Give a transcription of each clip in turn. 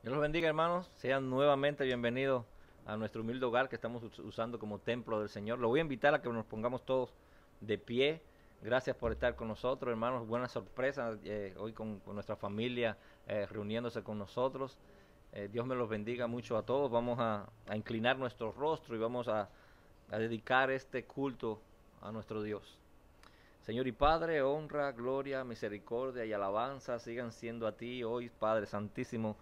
Dios los bendiga, hermanos. Sean nuevamente bienvenidos a nuestro humilde hogar que estamos usando como templo del Señor. Lo voy a invitar a que nos pongamos todos de pie. Gracias por estar con nosotros, hermanos. Buena sorpresa hoy con nuestra familia reuniéndose con nosotros. Dios me los bendiga mucho a todos. Vamos a inclinar nuestro rostro y vamos a dedicar este culto a nuestro Dios. Señor y Padre, honra, gloria, misericordia y alabanza sigan siendo a ti hoy, Padre Santísimo,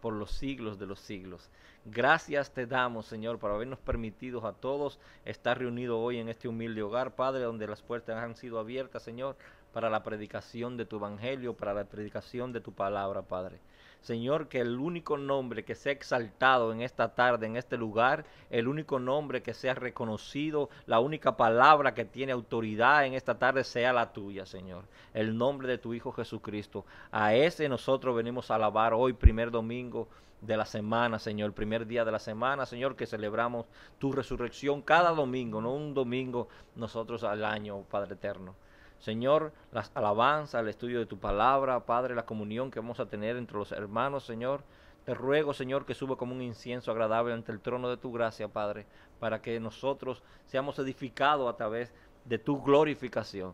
por los siglos de los siglos. Gracias te damos, Señor, por habernos permitido a todos estar reunidos hoy en este humilde hogar, Padre, donde las puertas han sido abiertas, Señor, para la predicación de tu evangelio, para la predicación de tu palabra, Padre. Señor, que el único nombre que sea exaltado en esta tarde, en este lugar, el único nombre que sea reconocido, la única palabra que tiene autoridad en esta tarde sea la tuya, Señor. El nombre de tu Hijo Jesucristo. A ese nosotros venimos a alabar hoy, primer domingo de la semana, Señor, primer día de la semana, Señor, que celebramos tu resurrección cada domingo, no un domingo nosotros al año, Padre eterno. Señor, las alabanzas, el estudio de tu palabra, Padre, la comunión que vamos a tener entre los hermanos, Señor. Te ruego, Señor, que suba como un incienso agradable ante el trono de tu gracia, Padre, para que nosotros seamos edificados a través de tu glorificación.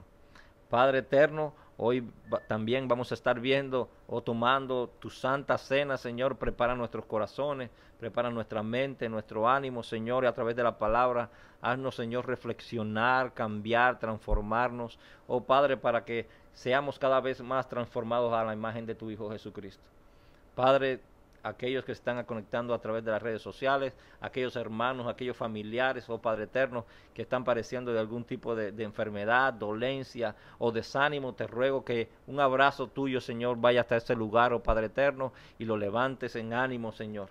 Padre eterno, hoy también vamos a estar viendo o tomando tu santa cena, Señor. Prepara nuestros corazones, prepara nuestra mente, nuestro ánimo, Señor, y a través de la palabra, haznos, Señor, reflexionar, cambiar, transformarnos, oh Padre, para que seamos cada vez más transformados a la imagen de tu Hijo Jesucristo. Padre, aquellos que están conectando a través de las redes sociales, aquellos hermanos, aquellos familiares, oh Padre eterno, que están padeciendo de algún tipo de enfermedad, dolencia o desánimo, te ruego que un abrazo tuyo, Señor, vaya hasta ese lugar, oh Padre eterno, y lo levantes en ánimo, Señor.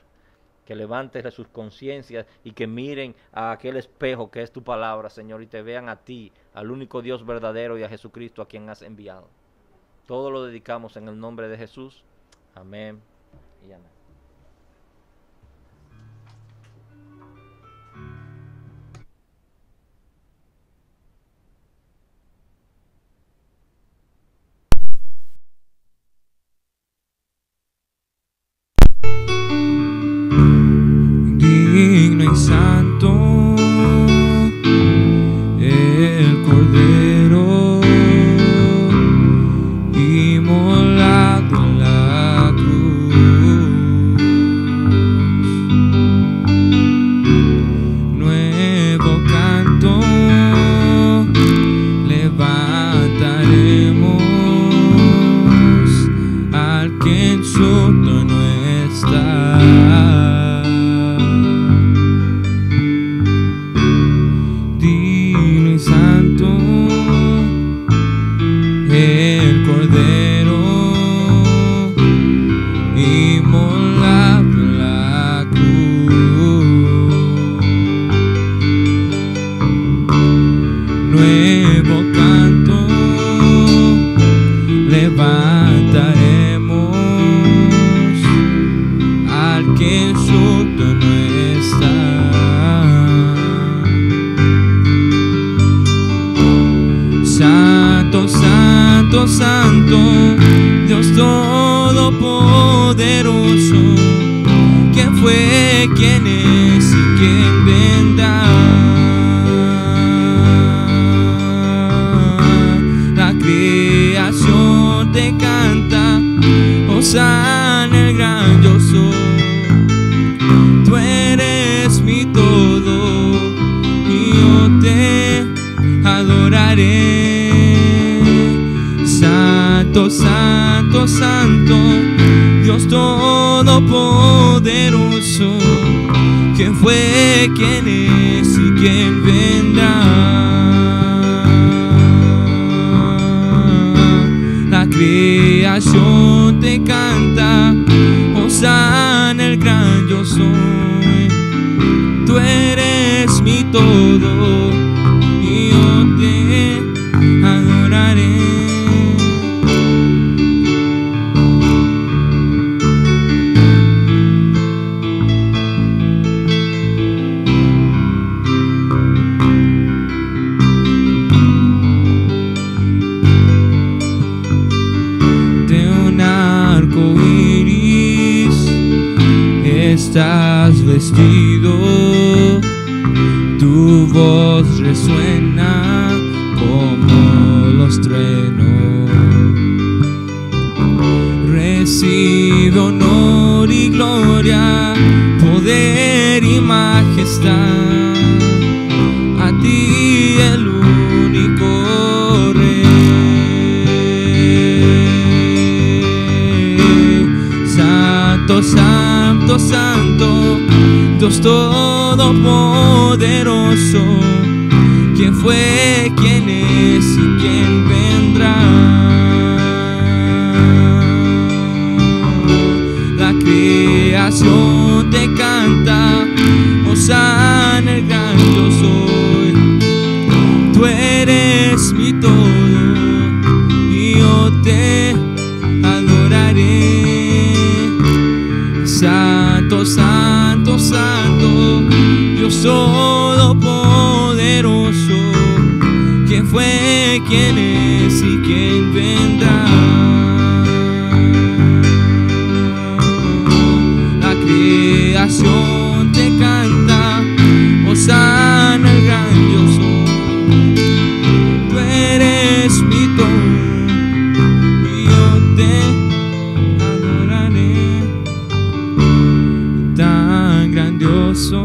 Que levantes sus conciencias y que miren a aquel espejo que es tu palabra, Señor, y te vean a ti, al único Dios verdadero, y a Jesucristo a quien has enviado. Todo lo dedicamos en el nombre de Jesús. Amén y amén. Digno y santo el Cordero inmolado en la cruz. Nuevo canto levantaremos al que en su trono está. El Cordero inmolado en la cruz. Nuevo canto levantaremos al que en su trono está. Santo, santo, santo, Dios todopoderoso, ¿quién fue, quién es y quién vendrá? La creación te canta, hosana el gran yo soy. Tú eres mi todo y yo te adoraré. Santo, santo, santo, Dios todopoderoso, ¿quién fue, quién es y quién vendrá? La creación te canta, hosana el gran yo soy. Tú eres mi todo y yo te adoraré. De un arco iris estás vestido, tu voz resuena como los truenos. Recibe honor y gloria, poder y majestad, a ti el único Rey. Santo, santo, santo, Dios todopoderoso, ¿quién fue, quién es y quién vendrá? La creación te canta, Hosana el gran yo soy. Tú eres mi todo y yo te adoraré. Santo, santo, santo, Dios todopoderoso, ¿quién fue, quién es y quién vendrá? La creación te canta, Hosana el gran yo soy. Tú eres mi todo y yo te adoraré. Tan grandioso,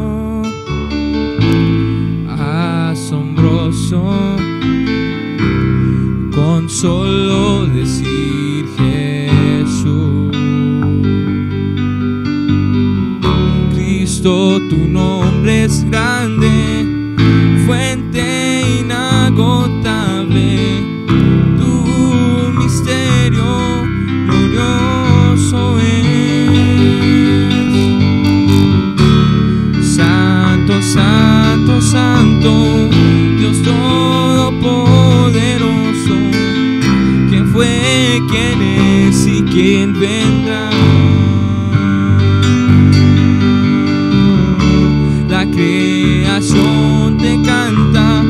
asombroso, con solo decir Jesús. Cristo, tu nombre es grande, fuente inagotable, tu misterio glorioso es. Santo, santo, santo, Dios todopoderoso, ¿quién fue, quién es y quién vendrá? La creación te canta,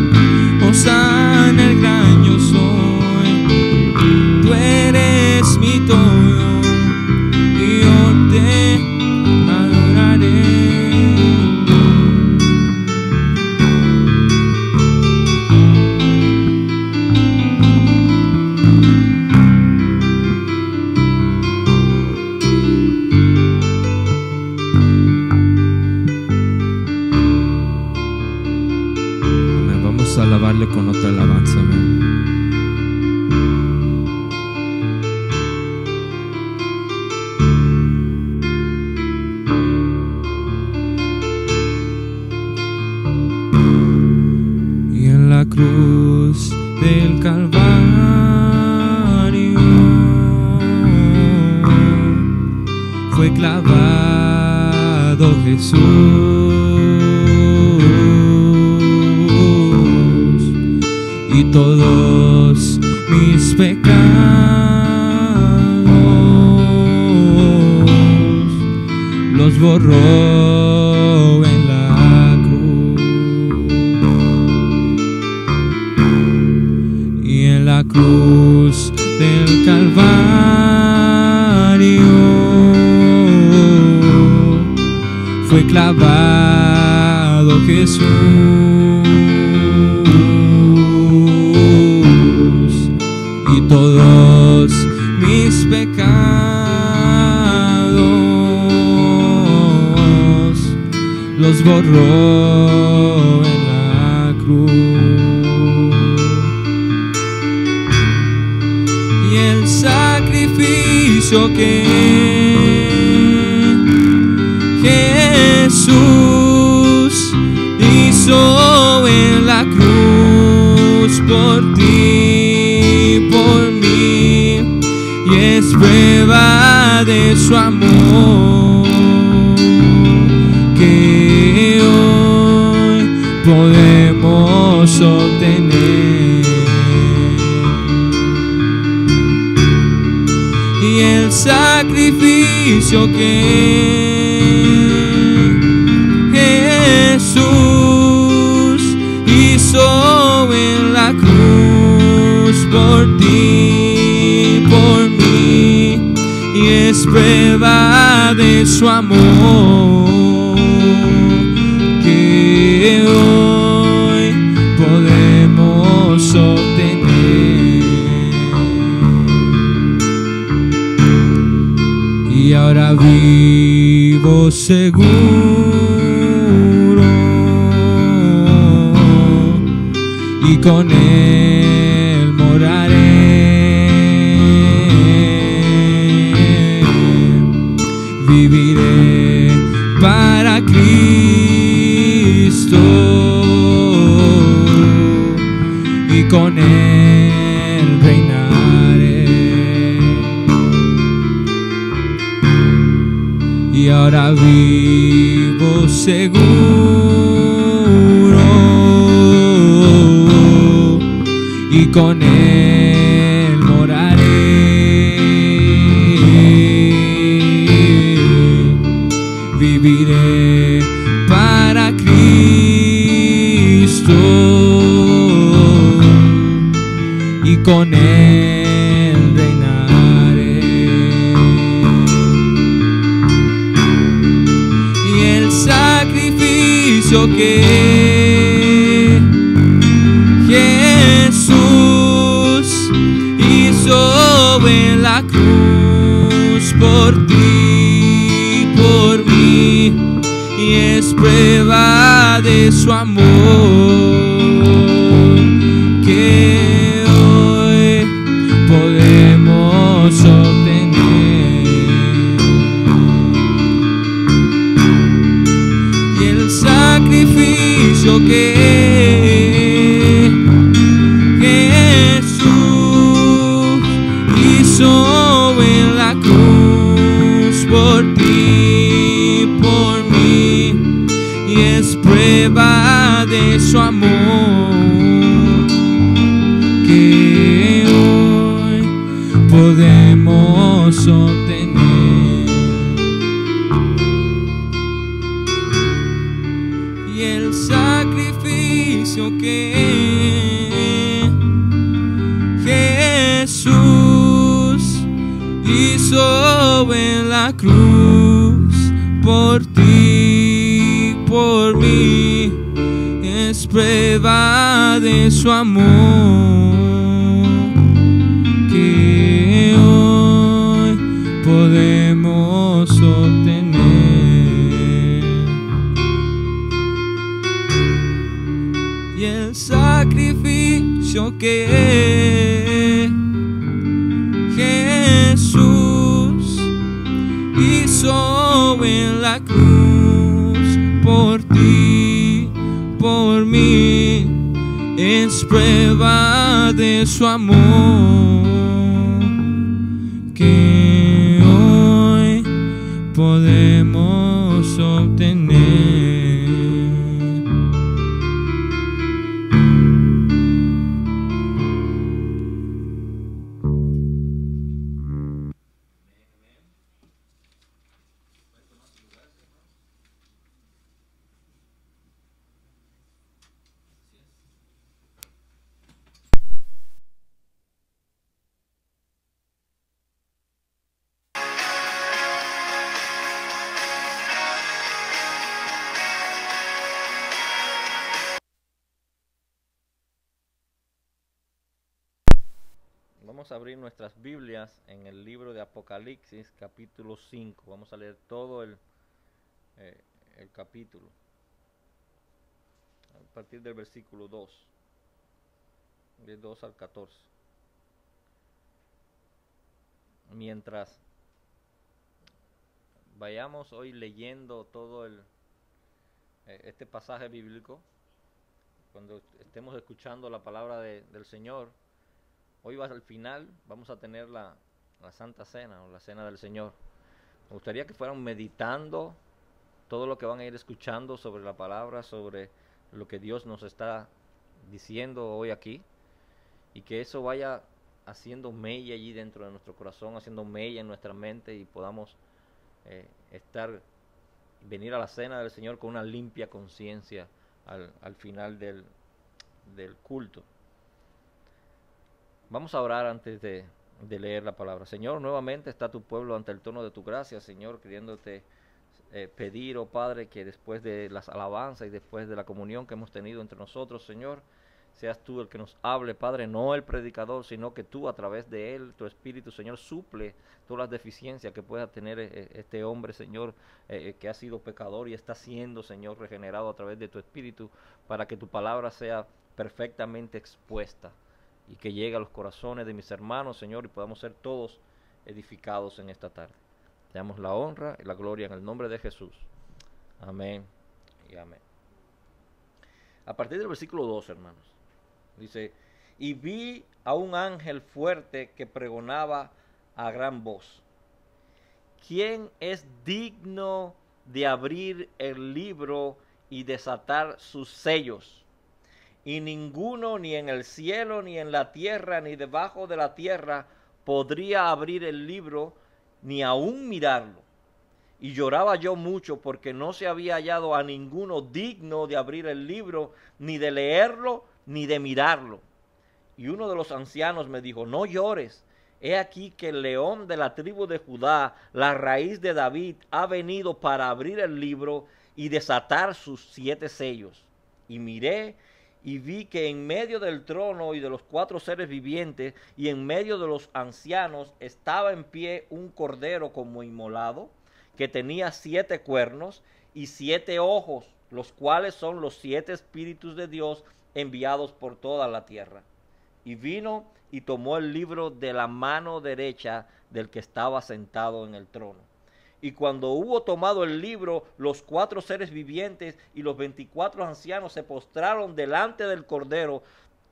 Hosana el gran yo soy. Tú eres mi todo y yo te adoraré. Vamos a alabarle con otra alabanza, amén. Y en la cruz del Calvario fue clavado Jesús, y todos mis pecados los borró en la cruz. Y en la cruz del Calvario fue clavado Jesús, y todos mis pecados los borró en la cruz. Y el sacrificio que Jesús hizo en la cruz por ti, por mí, y es prueba de su amor que hoy podemos obtener. Y el sacrificio que Jesús hizo en la cruz por ti, por mí, y es prueba de su amor vivo seguro y con Él moraré. Viviré para Cristo y con Él reinaré. Y ahora vivo seguro y con Él moraré. Viviré para Cristo y con Él reinaré. Y el sacrificio que Jesús hizo en la cruz por ti, por mí, y es prueba de su amor que hoy podemos obtener. Y el sacrificio que Jesús hizo en la cruz por ti, por mí, y es prueba de su amor que hoy podemos obtener. Y el sacrificio que Jesús hizo en la cruz por ti, por mí, es prueba de su amor que hoy podemos obtener. Y el sacrificio que Jesús hizo en la cruz por ti, por mí, es prueba de su amor que hoy podemos obtener. Vamos a abrir nuestras Biblias en el libro de Apocalipsis, capítulo 5. Vamos a leer todo el capítulo, a partir del versículo 2, de 2 al 14. Mientras vayamos hoy leyendo todo este pasaje bíblico, cuando estemos escuchando la palabra del Señor, hoy al final vamos a tener la Santa Cena o la Cena del Señor. Me gustaría que fueran meditando todo lo que van a ir escuchando sobre la palabra, sobre lo que Dios nos está diciendo hoy aquí, y que eso vaya haciendo mella allí dentro de nuestro corazón, haciendo mella en nuestra mente, y podamos venir a la Cena del Señor con una limpia conciencia al final del culto. Vamos a orar antes de leer la palabra. Señor, nuevamente está tu pueblo ante el trono de tu gracia, Señor, queriéndote pedir, oh Padre, que después de las alabanzas y después de la comunión que hemos tenido entre nosotros, Señor, seas tú el que nos hable, Padre, no el predicador, sino que tú a través de él, tu Espíritu, Señor, suple todas las deficiencias que pueda tener este hombre, Señor, que ha sido pecador y está siendo, Señor, regenerado a través de tu Espíritu, para que tu palabra sea perfectamente expuesta y que llegue a los corazones de mis hermanos, Señor, y podamos ser todos edificados en esta tarde. Te damos la honra y la gloria en el nombre de Jesús. Amén y amén. A partir del versículo 2, hermanos, dice: y vi a un ángel fuerte que pregonaba a gran voz: ¿quién es digno de abrir el libro y desatar sus sellos? Y ninguno, ni en el cielo, ni en la tierra, ni debajo de la tierra, podría abrir el libro, ni aún mirarlo. Y lloraba yo mucho, porque no se había hallado a ninguno digno de abrir el libro, ni de leerlo, ni de mirarlo. Y uno de los ancianos me dijo: no llores, he aquí que el león de la tribu de Judá, la raíz de David, ha venido para abrir el libro y desatar sus 7 sellos. Y miré y vi que en medio del trono y de los 4 seres vivientes y en medio de los ancianos estaba en pie un cordero como inmolado, que tenía 7 cuernos y 7 ojos, los cuales son los 7 espíritus de Dios enviados por toda la tierra. Y vino y tomó el libro de la mano derecha del que estaba sentado en el trono. Y cuando hubo tomado el libro, los 4 seres vivientes y los 24 ancianos se postraron delante del Cordero.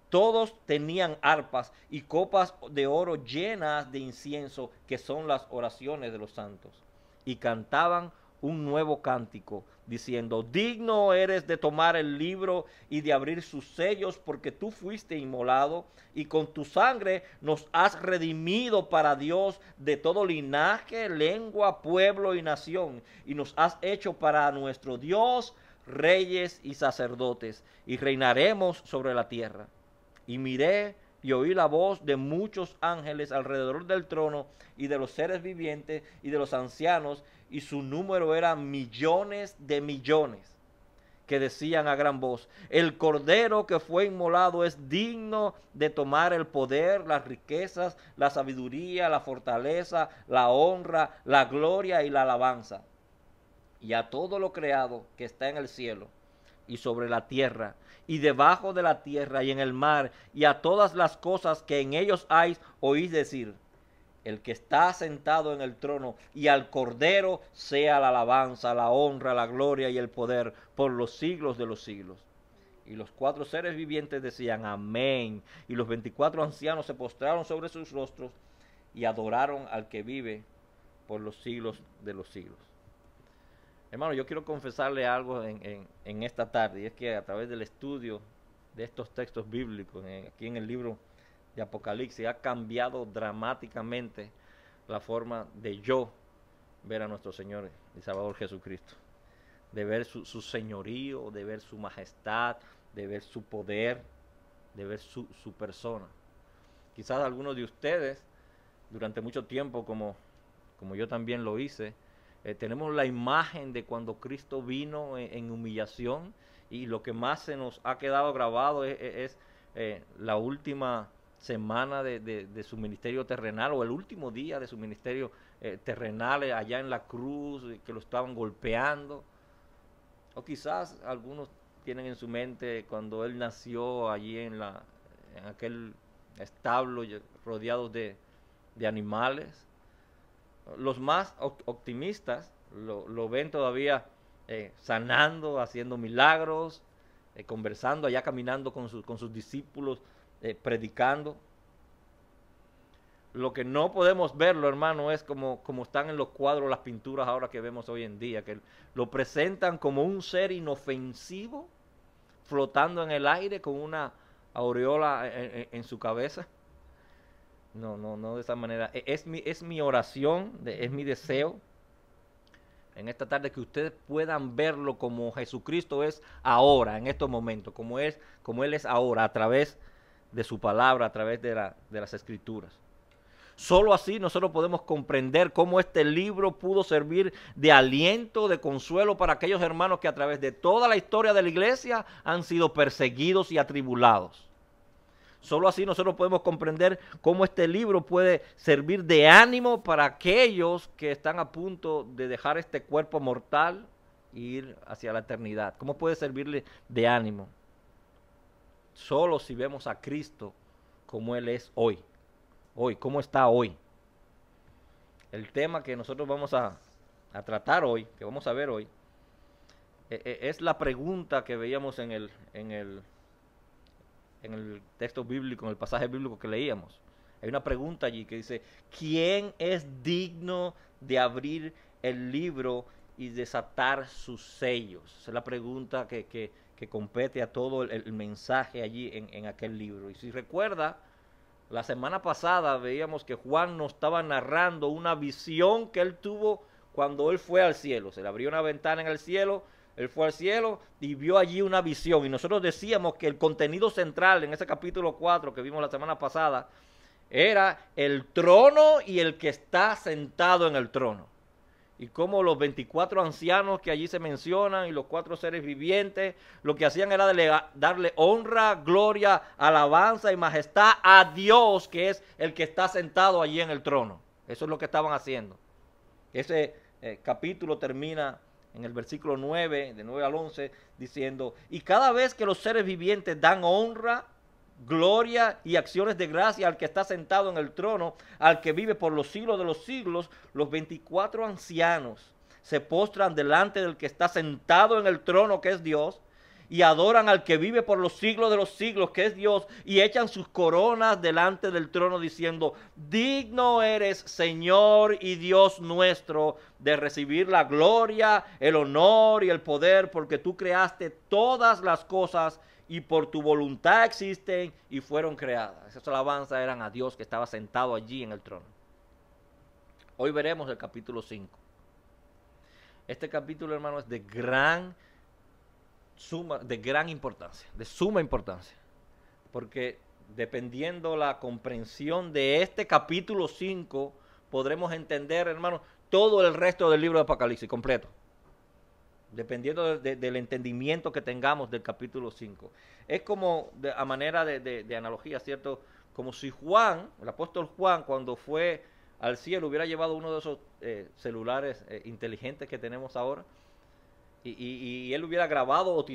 Todos tenían arpas y copas de oro llenas de incienso, que son las oraciones de los santos. Y cantaban un nuevo cántico, diciendo: digno eres de tomar el libro y de abrir sus sellos, porque tú fuiste inmolado, y con tu sangre nos has redimido para Dios de todo linaje, lengua, pueblo y nación, y nos has hecho para nuestro Dios reyes y sacerdotes, y reinaremos sobre la tierra. Y miré y oí la voz de muchos ángeles alrededor del trono, y de los seres vivientes y de los ancianos, y su número era millones de millones, que decían a gran voz: el Cordero que fue inmolado es digno de tomar el poder, las riquezas, la sabiduría, la fortaleza, la honra, la gloria y la alabanza. Y a todo lo creado que está en el cielo y sobre la tierra, y debajo de la tierra y en el mar, y a todas las cosas que en ellos hay, oís decir: el que está sentado en el trono y al Cordero sea la alabanza, la honra, la gloria y el poder por los siglos de los siglos. Y los 4 seres vivientes decían: amén. Y los 24 ancianos se postraron sobre sus rostros y adoraron al que vive por los siglos de los siglos. Hermano, yo quiero confesarle algo en esta tarde, y es que a través del estudio de estos textos bíblicos, aquí en el libro de Apocalipsis, ha cambiado dramáticamente la forma de yo ver a nuestro Señor y Salvador Jesucristo, de ver su señorío, de ver su majestad, de ver su poder, de ver su persona. Quizás algunos de ustedes, durante mucho tiempo, como yo también lo hice, tenemos la imagen de cuando Cristo vino en humillación, y lo que más se nos ha quedado grabado es la última semana de su ministerio terrenal, o el último día de su ministerio terrenal allá en la cruz, que lo estaban golpeando. O quizás algunos tienen en su mente cuando él nació allí en aquel establo rodeado de animales. Los más optimistas lo ven todavía sanando, haciendo milagros, conversando, allá caminando con sus discípulos, predicando. Lo que no podemos verlo, hermano, es como están en los cuadros, las pinturas ahora que vemos hoy en día, que lo presentan como un ser inofensivo, flotando en el aire con una aureola en su cabeza. No de esa manera. Es mi oración, es mi deseo en esta tarde, que ustedes puedan verlo como Jesucristo es ahora, en estos momentos, como Él es ahora, a través de su palabra, a través de las Escrituras. Solo así nosotros podemos comprender cómo este libro pudo servir de aliento, de consuelo para aquellos hermanos que a través de toda la historia de la iglesia han sido perseguidos y atribulados. Solo así nosotros podemos comprender cómo este libro puede servir de ánimo para aquellos que están a punto de dejar este cuerpo mortal e ir hacia la eternidad. ¿Cómo puede servirle de ánimo? Solo si vemos a Cristo como Él es hoy. Hoy, cómo está hoy. El tema que nosotros vamos a tratar hoy, que vamos a ver hoy, es la pregunta que veíamos en el texto bíblico, en el pasaje bíblico que leíamos. Hay una pregunta allí que dice, ¿quién es digno de abrir el libro y desatar sus sellos? Esa es la pregunta que compete a todo el mensaje allí en aquel libro. Y si recuerda, la semana pasada veíamos que Juan nos estaba narrando una visión que él tuvo cuando él fue al cielo. Se le abrió una ventana en el cielo, él fue al cielo y vio allí una visión. Y nosotros decíamos que el contenido central en ese capítulo 4 que vimos la semana pasada era el trono y el que está sentado en el trono. Y como los 24 ancianos que allí se mencionan y los 4 seres vivientes, lo que hacían era darle honra, gloria, alabanza y majestad a Dios, que es el que está sentado allí en el trono. Eso es lo que estaban haciendo. Ese capítulo termina en el versículo 9, de 9 al 11, diciendo, y cada vez que los seres vivientes dan honra, gloria y acciones de gracia al que está sentado en el trono, al que vive por los siglos de los siglos, los 24 ancianos se postran delante del que está sentado en el trono, que es Dios, y adoran al que vive por los siglos de los siglos, que es Dios, y echan sus coronas delante del trono diciendo, digno eres, Señor y Dios nuestro, de recibir la gloria, el honor y el poder, porque tú creaste todas las cosas y por tu voluntad existen y fueron creadas. Esas alabanzas eran a Dios que estaba sentado allí en el trono. Hoy veremos el capítulo 5. Este capítulo, hermano, es de gran importancia, de suma importancia, porque dependiendo la comprensión de este capítulo 5, podremos entender, hermano, todo el resto del libro de Apocalipsis completo, dependiendo del entendimiento que tengamos del capítulo 5. Es como, a manera de analogía, ¿cierto? Como si Juan, el apóstol Juan, cuando fue al cielo, hubiera llevado uno de esos celulares inteligentes que tenemos ahora, y él hubiera grabado o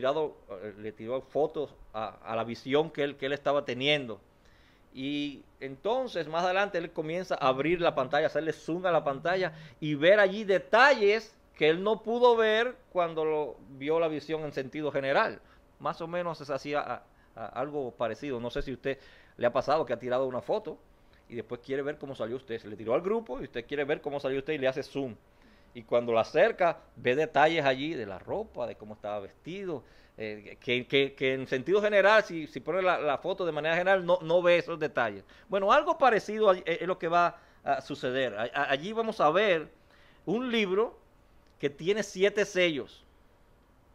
le tiró fotos a la visión que él estaba teniendo. Y entonces más adelante él comienza a abrir la pantalla, hacerle zoom a la pantalla y ver allí detalles que él no pudo ver cuando vio la visión en sentido general. Más o menos se hacía algo parecido. No sé si a usted le ha pasado que ha tirado una foto y después quiere ver cómo salió usted. Se le tiró al grupo y usted quiere ver cómo salió usted y le hace zoom. Y cuando la acerca, ve detalles allí de la ropa, de cómo estaba vestido, que en sentido general, si pone la foto de manera general, no ve esos detalles. Bueno, algo parecido es lo que va a suceder. Allí vamos a ver un libro que tiene 7 sellos,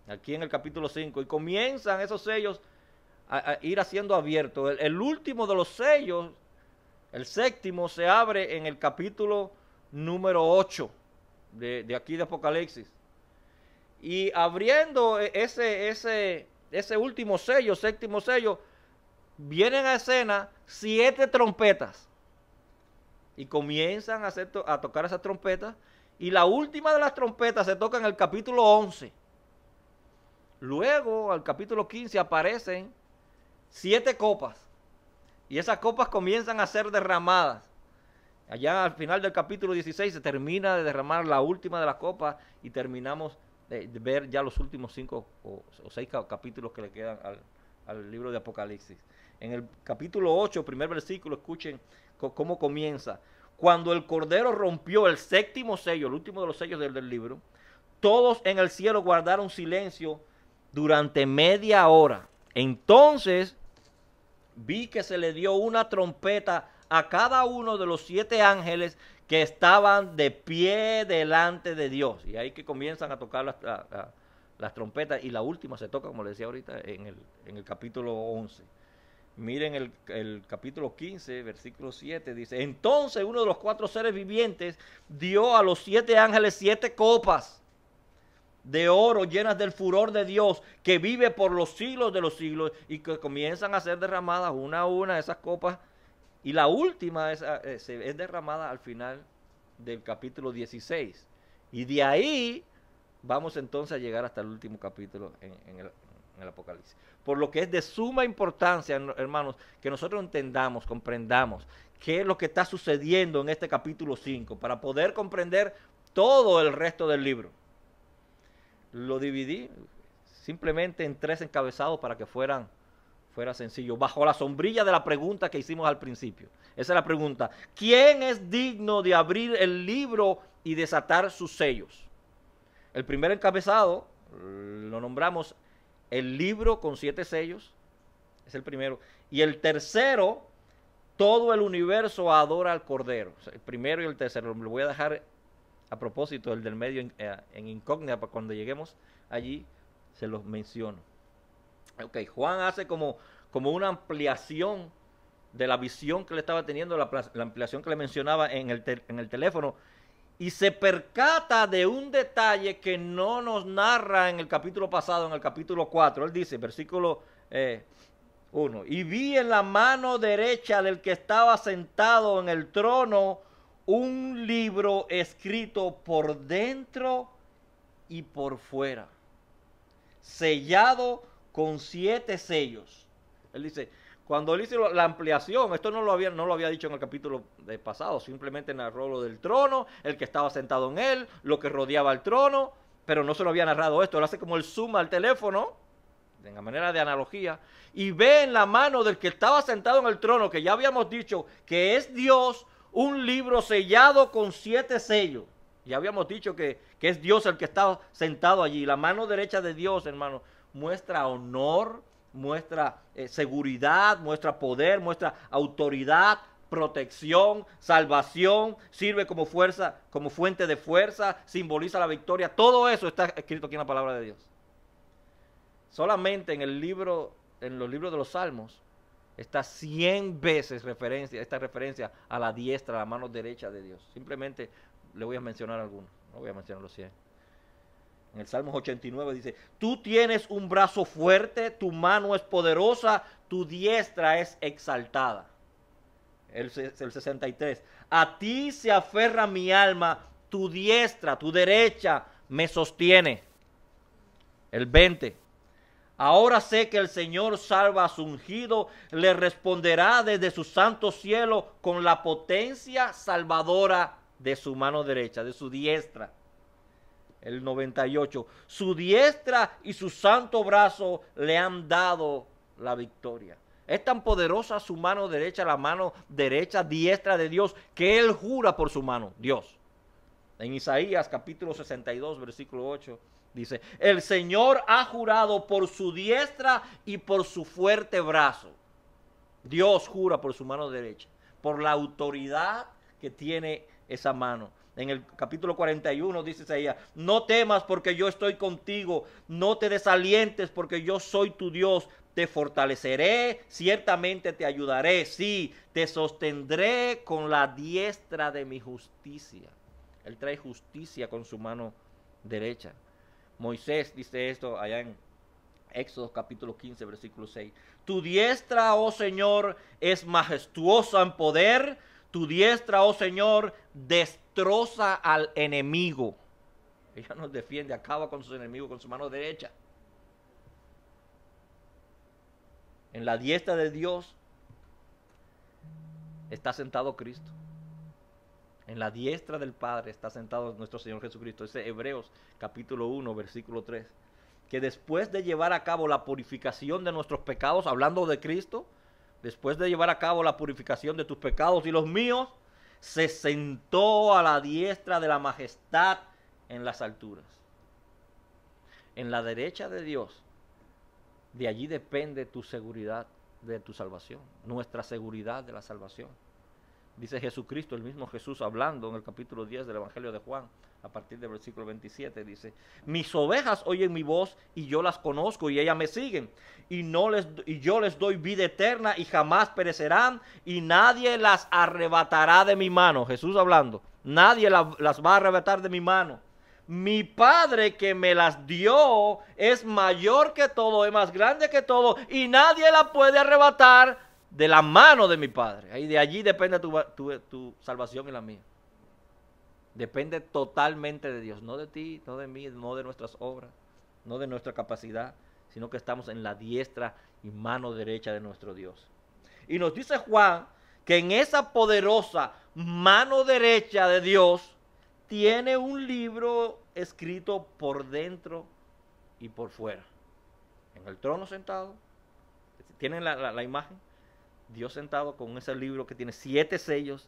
aquí en el capítulo 5, y comienzan esos sellos a ir haciendo abiertos. El último de los sellos, el séptimo, se abre en el capítulo número 8. De aquí de Apocalipsis, y abriendo ese último sello, séptimo sello, vienen a escena 7 trompetas y comienzan a tocar esas trompetas, y la última de las trompetas se toca en el capítulo 11. Luego al capítulo 15 aparecen 7 copas y esas copas comienzan a ser derramadas. Allá al final del capítulo 16 se termina de derramar la última de las copas y terminamos de ver ya los últimos 5 o 6 capítulos que le quedan al libro de Apocalipsis. En el capítulo 8, primer versículo, escuchen cómo comienza. Cuando el Cordero rompió el séptimo sello, el último de los sellos del libro, todos en el cielo guardaron silencio durante media hora. Entonces vi que se le dio una trompeta a cada uno de los 7 ángeles que estaban de pie delante de Dios. Y ahí que comienzan a tocar las trompetas, y la última se toca, como les decía ahorita, en el capítulo 11. Miren el capítulo 15, versículo 7, dice, entonces uno de los 4 seres vivientes dio a los 7 ángeles 7 copas de oro llenas del furor de Dios, que vive por los siglos de los siglos, y que comienzan a ser derramadas una a una esas copas, y la última es derramada al final del capítulo 16. Y de ahí vamos entonces a llegar hasta el último capítulo en el Apocalipsis. Por lo que es de suma importancia, hermanos, que nosotros entendamos, comprendamos qué es lo que está sucediendo en este capítulo 5, para poder comprender todo el resto del libro. Lo dividí simplemente en 3 encabezados para que fuera sencillo, bajo la sombrilla de la pregunta que hicimos al principio. Esa es la pregunta: ¿quién es digno de abrir el libro y desatar sus sellos? El primer encabezado lo nombramos el libro con 7 sellos, es el primero. Y el tercero, todo el universo adora al Cordero. O sea, el primero y el tercero, lo voy a dejar a propósito, el del medio en incógnita, para cuando lleguemos allí se los menciono. Ok, Juan hace como una ampliación de la visión que le estaba teniendo, la ampliación que le mencionaba en el teléfono, y se percata de un detalle que no nos narra en el capítulo pasado, en el capítulo 4. Él dice, versículo 1, y vi en la mano derecha del que estaba sentado en el trono un libro escrito por dentro y por fuera, sellado con 7 sellos. Él dice, cuando él hizo la ampliación, esto no lo había dicho en el capítulo pasado, simplemente narró lo del trono, el que estaba sentado en él, lo que rodeaba el trono, pero no se lo había narrado esto. Él hace como el zoom al teléfono, en la manera de analogía, y ve en la mano del que estaba sentado en el trono, que ya habíamos dicho que es Dios, un libro sellado con 7 sellos. Ya habíamos dicho que es Dios el que está sentado allí. La mano derecha de Dios, hermano, muestra honor, muestra seguridad, muestra poder, muestra autoridad, protección, salvación, sirve como fuerza, como fuente de fuerza, simboliza la victoria. Todo eso está escrito aquí en la palabra de Dios. Solamente en los libros de los Salmos está 100 veces esta referencia a la diestra, a la mano derecha de Dios. Simplemente le voy a mencionar algunos, no voy a mencionar los 100. En el Salmo 89 dice, tú tienes un brazo fuerte, tu mano es poderosa, tu diestra es exaltada. El 63, a ti se aferra mi alma, tu diestra, tu derecha me sostiene. El 20, ahora sé que el Señor salva a su ungido, le responderá desde su santo cielo con la potencia salvadora de su mano derecha, de su diestra. El 98, su diestra y su santo brazo le han dado la victoria. Es tan poderosa su mano derecha, la mano derecha diestra de Dios, que Él jura por su mano, Dios. En Isaías capítulo 62, versículo 8, dice, el Señor ha jurado por su diestra y por su fuerte brazo. Dios jura por su mano derecha, por la autoridad que tiene esa mano. En el capítulo 41 dice Isaías, no temas porque yo estoy contigo, no te desalientes porque yo soy tu Dios, te fortaleceré, ciertamente te ayudaré, sí, te sostendré con la diestra de mi justicia. Él trae justicia con su mano derecha. Moisés dice esto allá en Éxodo capítulo 15, versículo 6. Tu diestra, oh Señor, es majestuosa en poder, tu diestra, oh Señor, destroza al enemigo. Ella nos defiende, acaba con sus enemigos con su mano derecha. En la diestra de Dios está sentado Cristo. En la diestra del Padre está sentado nuestro Señor Jesucristo. Ese Hebreos capítulo 1, versículo 3. Que después de llevar a cabo la purificación de nuestros pecados, hablando de Cristo, después de llevar a cabo la purificación de tus pecados y los míos, se sentó a la diestra de la majestad en las alturas. En la derecha de Dios, de allí depende tu seguridad de tu salvación, nuestra seguridad de la salvación. Dice Jesucristo, el mismo Jesús hablando en el capítulo 10 del Evangelio de Juan, a partir del versículo 27, dice, mis ovejas oyen mi voz y yo las conozco y ellas me siguen y yo les doy vida eterna y jamás perecerán y nadie las arrebatará de mi mano. Jesús hablando, nadie las va a arrebatar de mi mano. mi Padre que me las dio es mayor que todo, es más grande que todo, y nadie la puede arrebatar de la mano de mi Padre. Y de allí depende tu salvación y la mía. Depende totalmente de Dios, no de ti, no de mí, no de nuestras obras, no de nuestra capacidad, sino que estamos en la diestra y mano derecha de nuestro Dios. Y nos dice Juan que en esa poderosa mano derecha de Dios tiene un libro escrito por dentro y por fuera. En el trono sentado, ¿tienen la imagen? Dios sentado con ese libro que tiene 7 sellos.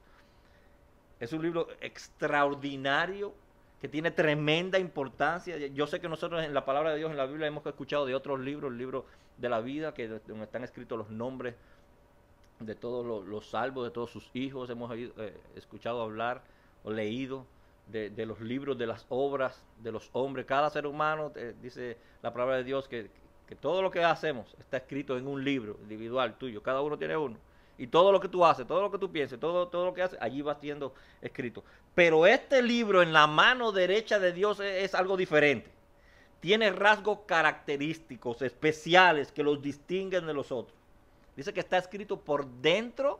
Es un libro extraordinario que tiene tremenda importancia. Yo sé que nosotros en la palabra de Dios, en la Biblia, hemos escuchado de otros libros, el libro de la vida, que donde están escritos los nombres de todos los salvos, de todos sus hijos. Hemos escuchado hablar o leído de los libros, de las obras de los hombres. Cada ser humano, dice la palabra de Dios, que todo lo que hacemos está escrito en un libro individual tuyo. Cada uno tiene uno. Y todo lo que tú haces, todo lo que tú pienses, todo lo que haces, allí va siendo escrito. Pero este libro en la mano derecha de Dios es algo diferente. Tiene rasgos característicos, especiales, que los distinguen de los otros. Dice que está escrito por dentro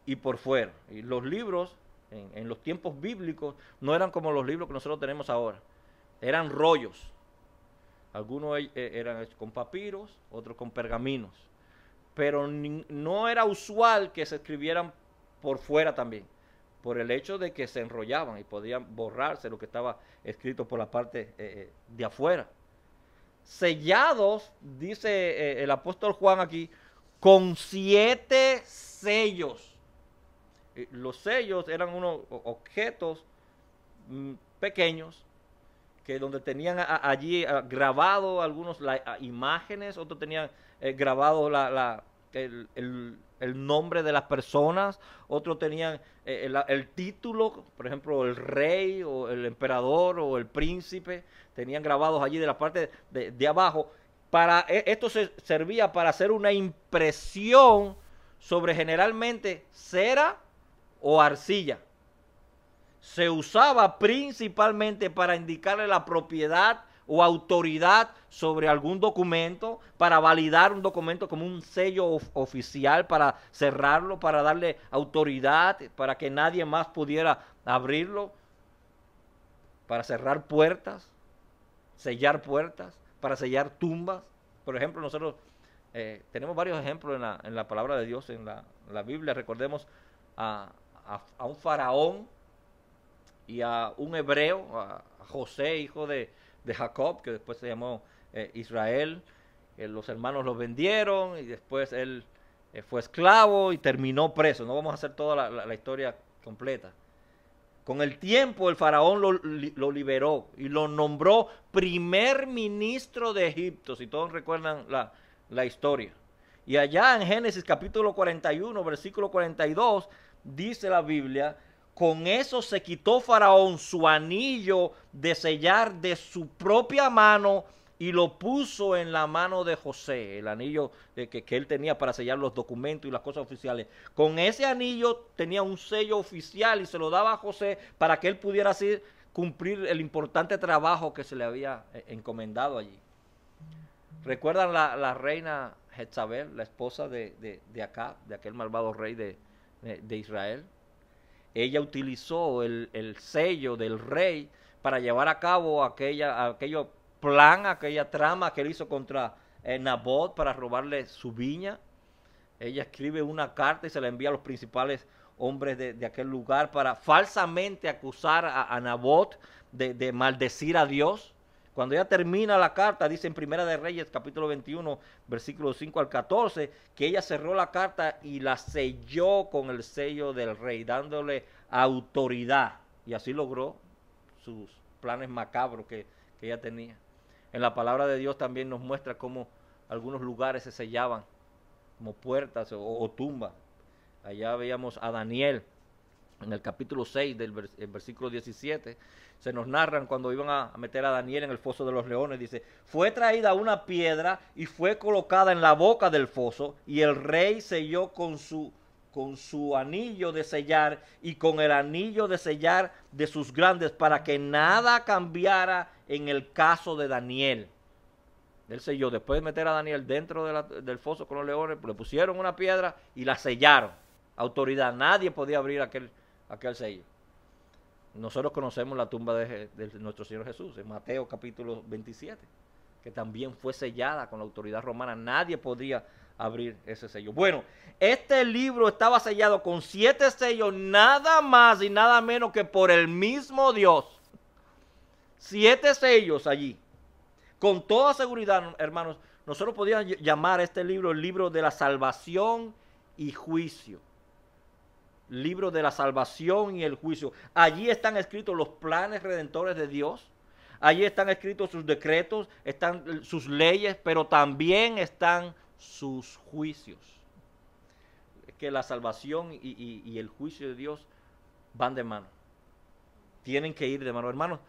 y por fuera. Y los libros, en los tiempos bíblicos, no eran como los libros que nosotros tenemos ahora. Eran rollos. Algunos eran con papiros, otros con pergaminos. Pero no era usual que se escribieran por fuera también, por el hecho de que se enrollaban y podían borrarse lo que estaba escrito por la parte de afuera. Sellados, dice el apóstol Juan aquí, con 7 sellos. Los sellos eran unos objetos pequeños que donde tenían allí grabado algunos imágenes, otros tenían grabado el nombre de las personas, otros tenían el título, por ejemplo, el rey o el emperador o el príncipe, tenían grabados allí de la parte de abajo. Esto servía para hacer una impresión sobre generalmente cera o arcilla. Se usaba principalmente para indicarle la propiedad o autoridad sobre algún documento, para validar un documento como un sello oficial, para cerrarlo, para darle autoridad, para que nadie más pudiera abrirlo, para cerrar puertas, sellar puertas, para sellar tumbas. Por ejemplo, nosotros tenemos varios ejemplos en la palabra de Dios, en la Biblia. Recordemos a un faraón y a un hebreo, a José, hijo de Jacob, que después se llamó Israel. Los hermanos lo vendieron y después él fue esclavo y terminó preso. No vamos a hacer toda la historia completa. Con el tiempo el faraón lo liberó y lo nombró primer ministro de Egipto, si todos recuerdan la historia. Y allá en Génesis capítulo 41, versículo 42, dice la Biblia: con eso se quitó Faraón su anillo de sellar de su propia mano y lo puso en la mano de José, el anillo que él tenía para sellar los documentos y las cosas oficiales. Con ese anillo tenía un sello oficial y se lo daba a José para que él pudiera así cumplir el importante trabajo que se le había encomendado allí. ¿Recuerdan la reina Jezabel, la esposa de Acab, de aquel malvado rey de Israel? Ella utilizó el sello del rey para llevar a cabo aquello plan, aquella trama que él hizo contra Nabot para robarle su viña. Ella escribe una carta y se la envía a los principales hombres de aquel lugar para falsamente acusar a Nabot de maldecir a Dios. Cuando ella termina la carta, dice en Primera de Reyes, capítulo 21, versículos 5 al 14, que ella cerró la carta y la selló con el sello del rey, dándole autoridad. Y así logró sus planes macabros que ella tenía. En la palabra de Dios también nos muestra cómo algunos lugares se sellaban como puertas o tumbas. Allá veíamos a Daniel en el capítulo 6 del versículo 17. Se nos narran cuando iban a meter a Daniel en el foso de los leones. Dice: fue traída una piedra y fue colocada en la boca del foso y el rey selló con su con su anillo de sellar y con el anillo de sellar de sus grandes, para que nada cambiara en el caso de Daniel. Él selló, después de meter a Daniel dentro del foso con los leones, le pusieron una piedra y la sellaron. Autoridad, nadie podía abrir aquel sello. Nosotros conocemos la tumba de nuestro Señor Jesús, en Mateo capítulo 27, que también fue sellada con la autoridad romana. Nadie podía abrir ese sello. Bueno, este libro estaba sellado con 7 sellos, nada más y nada menos que por el mismo Dios. 7 sellos allí. Con toda seguridad, hermanos, nosotros podíamos llamar a este libro el libro de la salvación y juicio. Libro de la salvación y el juicio. Allí están escritos los planes redentores de Dios. Allí están escritos sus decretos, están sus leyes, pero también están sus juicios. Es que la salvación y el juicio de Dios van de mano. Tienen que ir de mano. Hermanos,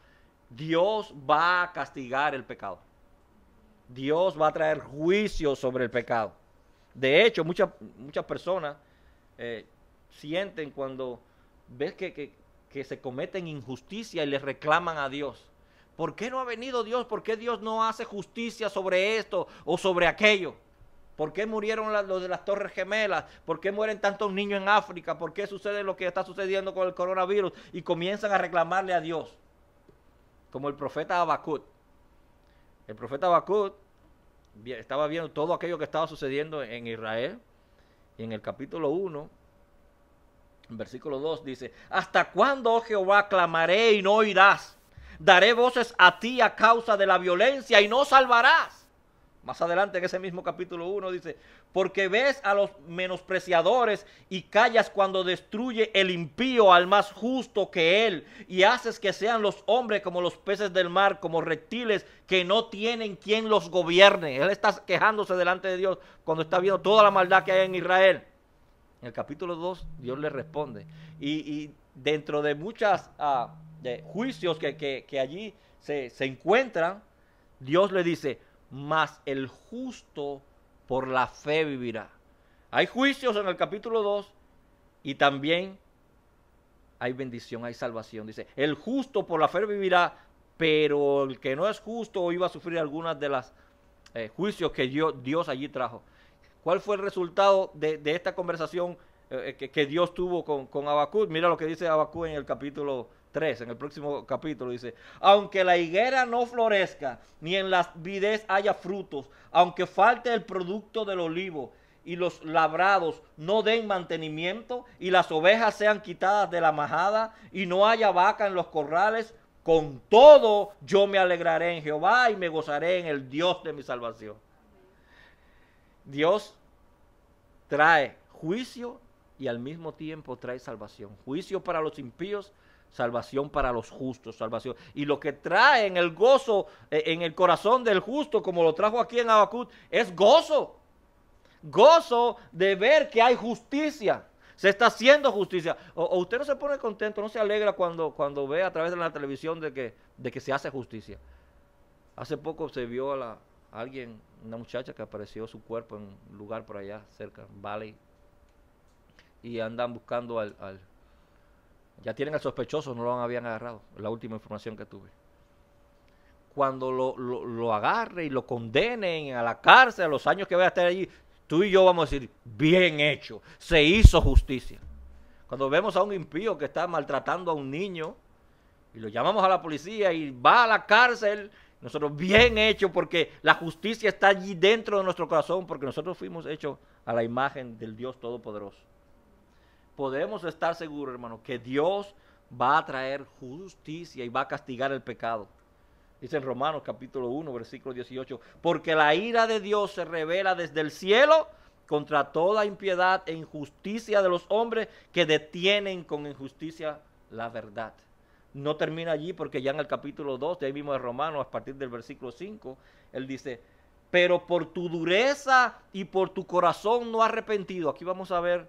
Dios va a castigar el pecado. Dios va a traer juicio sobre el pecado. De hecho, muchas personas sienten cuando ves que se cometen injusticia y le reclaman a Dios. ¿Por qué no ha venido Dios? ¿Por qué Dios no hace justicia sobre esto o sobre aquello? ¿Por qué murieron los de las Torres Gemelas? ¿Por qué mueren tantos niños en África? ¿Por qué sucede lo que está sucediendo con el coronavirus? Y comienzan a reclamarle a Dios. Como el profeta Habacuc. El profeta Habacuc estaba viendo todo aquello que estaba sucediendo en Israel. Y en el capítulo 1, en versículo 2 dice: ¿hasta cuándo, oh Jehová, clamaré y no oirás? Daré voces a ti a causa de la violencia y no salvarás. Más adelante en ese mismo capítulo 1 dice: porque ves a los menospreciadores y callas cuando destruye el impío al más justo que él, y haces que sean los hombres como los peces del mar, como reptiles que no tienen quien los gobierne. Él está quejándose delante de Dios cuando está viendo toda la maldad que hay en Israel. En el capítulo 2 Dios le responde, y dentro de muchos juicios que allí se encuentran, Dios le dice: mas el justo por la fe vivirá. Hay juicios en el capítulo 2 y también hay bendición, hay salvación. Dice: el justo por la fe vivirá, pero el que no es justo iba a sufrir algunas de las juicios que Dios allí trajo. ¿Cuál fue el resultado de esta conversación que Dios tuvo con Habacuc? Mira lo que dice Habacuc en el capítulo 3, en el próximo capítulo dice: aunque la higuera no florezca, ni en las vides haya frutos, aunque falte el producto del olivo, y los labrados no den mantenimiento, y las ovejas sean quitadas de la majada, y no haya vaca en los corrales, con todo yo me alegraré en Jehová, y me gozaré en el Dios de mi salvación. Dios trae juicio y al mismo tiempo trae salvación. Juicio para los impíos, salvación para los justos, salvación. Y lo que trae en el gozo, en el corazón del justo, como lo trajo aquí en Habacuc, es gozo. Gozo de ver que hay justicia. Se está haciendo justicia. O usted no se pone contento, no se alegra cuando ve a través de la televisión de que se hace justicia. Hace poco se vio a alguien, una muchacha que apareció su cuerpo en un lugar por allá cerca, Valley, y andan buscando ya tienen al sospechoso, no lo habían agarrado, la última información que tuve. Cuando lo agarre y lo condenen a la cárcel, a los años que vaya a estar allí, tú y yo vamos a decir: bien hecho, se hizo justicia. Cuando vemos a un impío que está maltratando a un niño y lo llamamos a la policía y va a la cárcel, nosotros: bien hecho, porque la justicia está allí dentro de nuestro corazón, porque nosotros fuimos hechos a la imagen del Dios Todopoderoso. Podemos estar seguros, hermano, que Dios va a traer justicia y va a castigar el pecado. Dice en Romanos capítulo 1, versículo 18: porque la ira de Dios se revela desde el cielo contra toda impiedad e injusticia de los hombres que detienen con injusticia la verdad. No termina allí, porque ya en el capítulo 2, de ahí mismo de Romanos, a partir del versículo 5, él dice: pero por tu dureza y por tu corazón no arrepentido. Aquí vamos a ver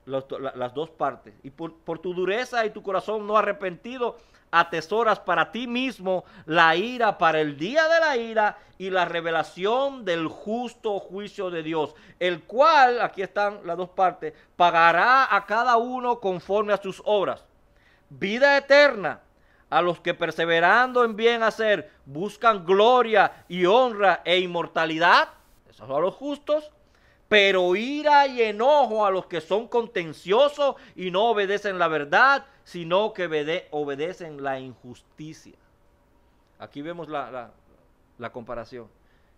las dos partes. Y por tu dureza y tu corazón no arrepentido, atesoras para ti mismo la ira para el día de la ira y la revelación del justo juicio de Dios, el cual, aquí están las dos partes, pagará a cada uno conforme a sus obras. Vida eterna a los que perseverando en bien hacer buscan gloria y honra e inmortalidad, esos son los justos, pero ira y enojo a los que son contenciosos y no obedecen la verdad, sino que obedecen la injusticia. Aquí vemos la comparación.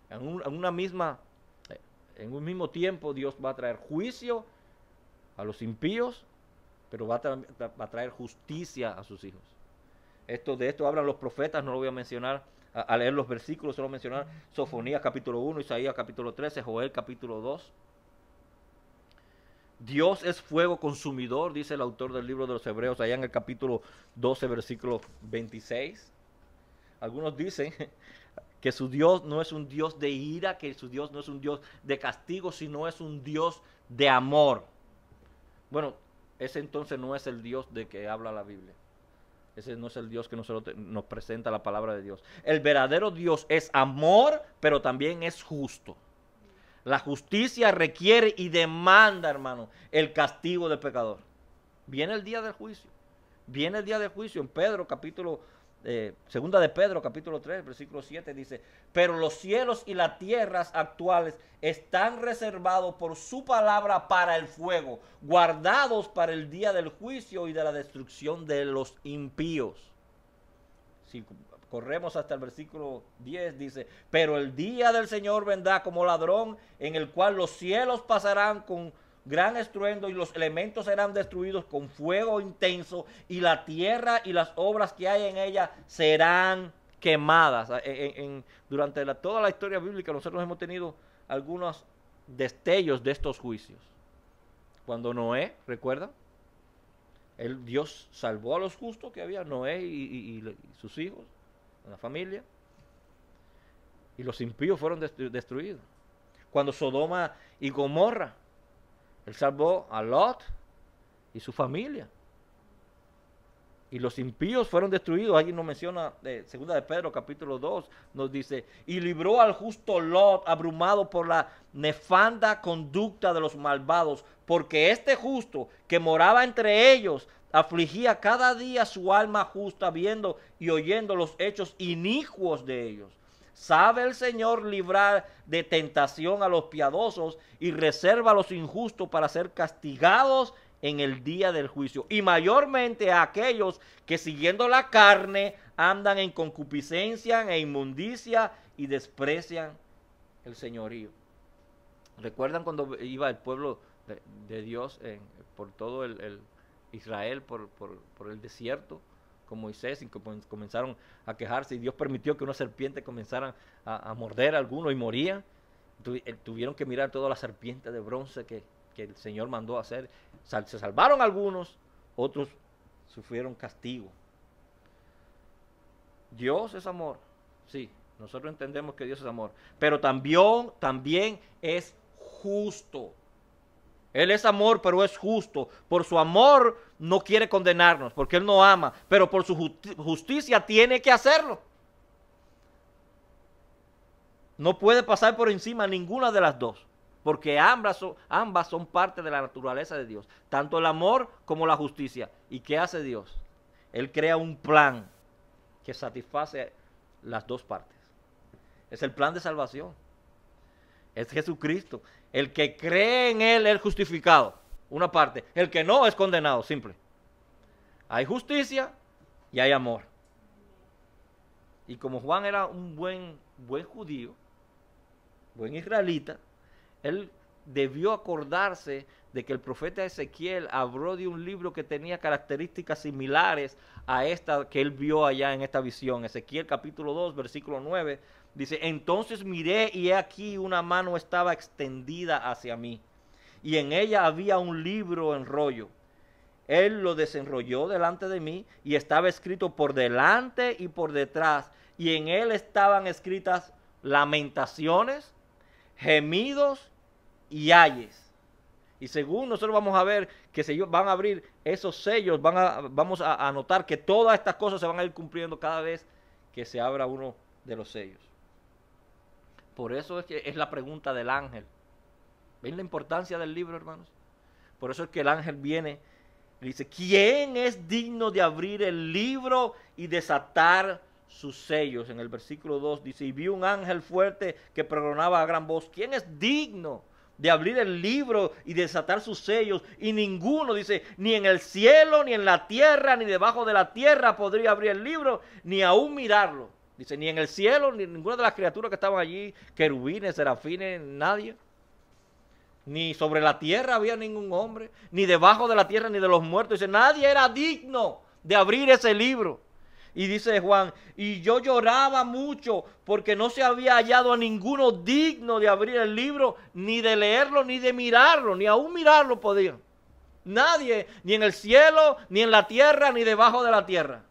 En un mismo tiempo Dios va a traer juicio a los impíos, pero va a traer justicia a sus hijos. De esto hablan los profetas, no lo voy a mencionar, a leer los versículos, solo mencionar Sofonías capítulo 1, Isaías capítulo 13, Joel capítulo 2. Dios es fuego consumidor, dice el autor del libro de los Hebreos, allá en el capítulo 12, versículo 26. Algunos dicen que su Dios no es un Dios de ira, que su Dios no es un Dios de castigo, sino es un Dios de amor. Bueno, ese entonces no es el Dios de que habla la Biblia. Ese no es el Dios que nos presenta la palabra de Dios. El verdadero Dios es amor, pero también es justo. La justicia requiere y demanda, hermano, el castigo del pecador. Viene el día del juicio. Viene el día del juicio. En Pedro, segunda de Pedro, capítulo 3, versículo 7, dice: pero los cielos y las tierras actuales están reservados por su palabra para el fuego, guardados para el día del juicio y de la destrucción de los impíos. Si corremos hasta el versículo 10, dice: pero el día del Señor vendrá como ladrón, en el cual los cielos pasarán con gran estruendo y los elementos serán destruidos con fuego intenso, y la tierra y las obras que hay en ella serán quemadas. Durante toda la historia bíblica nosotros hemos tenido algunos destellos de estos juicios. Cuando Noé, ¿recuerdan? Dios salvó a los justos que había, Noé y sus hijos, una familia, y los impíos fueron destruidos. Cuando Sodoma y Gomorra, Él salvó a Lot y su familia, y los impíos fueron destruidos. Allí nos menciona, segunda de Pedro capítulo 2, nos dice: y libró al justo Lot, abrumado por la nefanda conducta de los malvados, porque este justo que moraba entre ellos afligía cada día su alma justa, viendo y oyendo los hechos inicuos de ellos. Sabe el Señor librar de tentación a los piadosos y reserva a los injustos para ser castigados en el día del juicio, y mayormente a aquellos que siguiendo la carne andan en concupiscencia e inmundicia y desprecian el señorío. ¿Recuerdan cuando iba el pueblo de Dios por todo el Israel, por el desierto, con Moisés, y comenzaron a quejarse, y Dios permitió que una serpiente comenzaran a morder a algunos y morían? Tuvieron que mirar todas las serpientes de bronce que el Señor mandó a hacer. Se salvaron algunos, otros sufrieron castigo. Dios es amor, sí, nosotros entendemos que Dios es amor, pero también es justo. Él es amor, pero es justo. Por su amor no quiere condenarnos, porque Él no ama, pero por su justicia tiene que hacerlo. No puede pasar por encima ninguna de las dos, porque ambas son parte de la naturaleza de Dios, tanto el amor como la justicia. ¿Y qué hace Dios? Él crea un plan que satisface las dos partes. Es el plan de salvación. Es Jesucristo. El que cree en Él es justificado, una parte. El que no es condenado, simple. Hay justicia y hay amor. Y como Juan era un buen judío, buen israelita, él debió acordarse de que el profeta Ezequiel habló de un libro que tenía características similares a esta que él vio allá en esta visión. Ezequiel capítulo 2, versículo 9, dice: entonces miré y he aquí una mano estaba extendida hacia mí, y en ella había un libro en rollo. Él lo desenrolló delante de mí, y estaba escrito por delante y por detrás, y en él estaban escritas lamentaciones, gemidos y ayes. Y según nosotros vamos a ver que se van a abrir esos sellos, vamos a notar que todas estas cosas se van a ir cumpliendo cada vez que se abra uno de los sellos. Por eso es que es la pregunta del ángel. ¿Ven la importancia del libro, hermanos? Por eso es que el ángel viene y dice, ¿quién es digno de abrir el libro y desatar sus sellos? En el versículo 2 dice, y vi un ángel fuerte que pregonaba a gran voz, ¿quién es digno de abrir el libro y desatar sus sellos? Y ninguno, dice, ni en el cielo, ni en la tierra, ni debajo de la tierra podría abrir el libro, ni aún mirarlo. Dice, ni en el cielo, ni ninguna de las criaturas que estaban allí, querubines, serafines, nadie. Ni sobre la tierra había ningún hombre, ni debajo de la tierra, ni de los muertos. Dice, nadie era digno de abrir ese libro. Y dice Juan, y yo lloraba mucho porque no se había hallado a ninguno digno de abrir el libro, ni de leerlo, ni de mirarlo, ni aún mirarlo podían. Nadie, ni en el cielo, ni en la tierra, ni debajo de la tierra.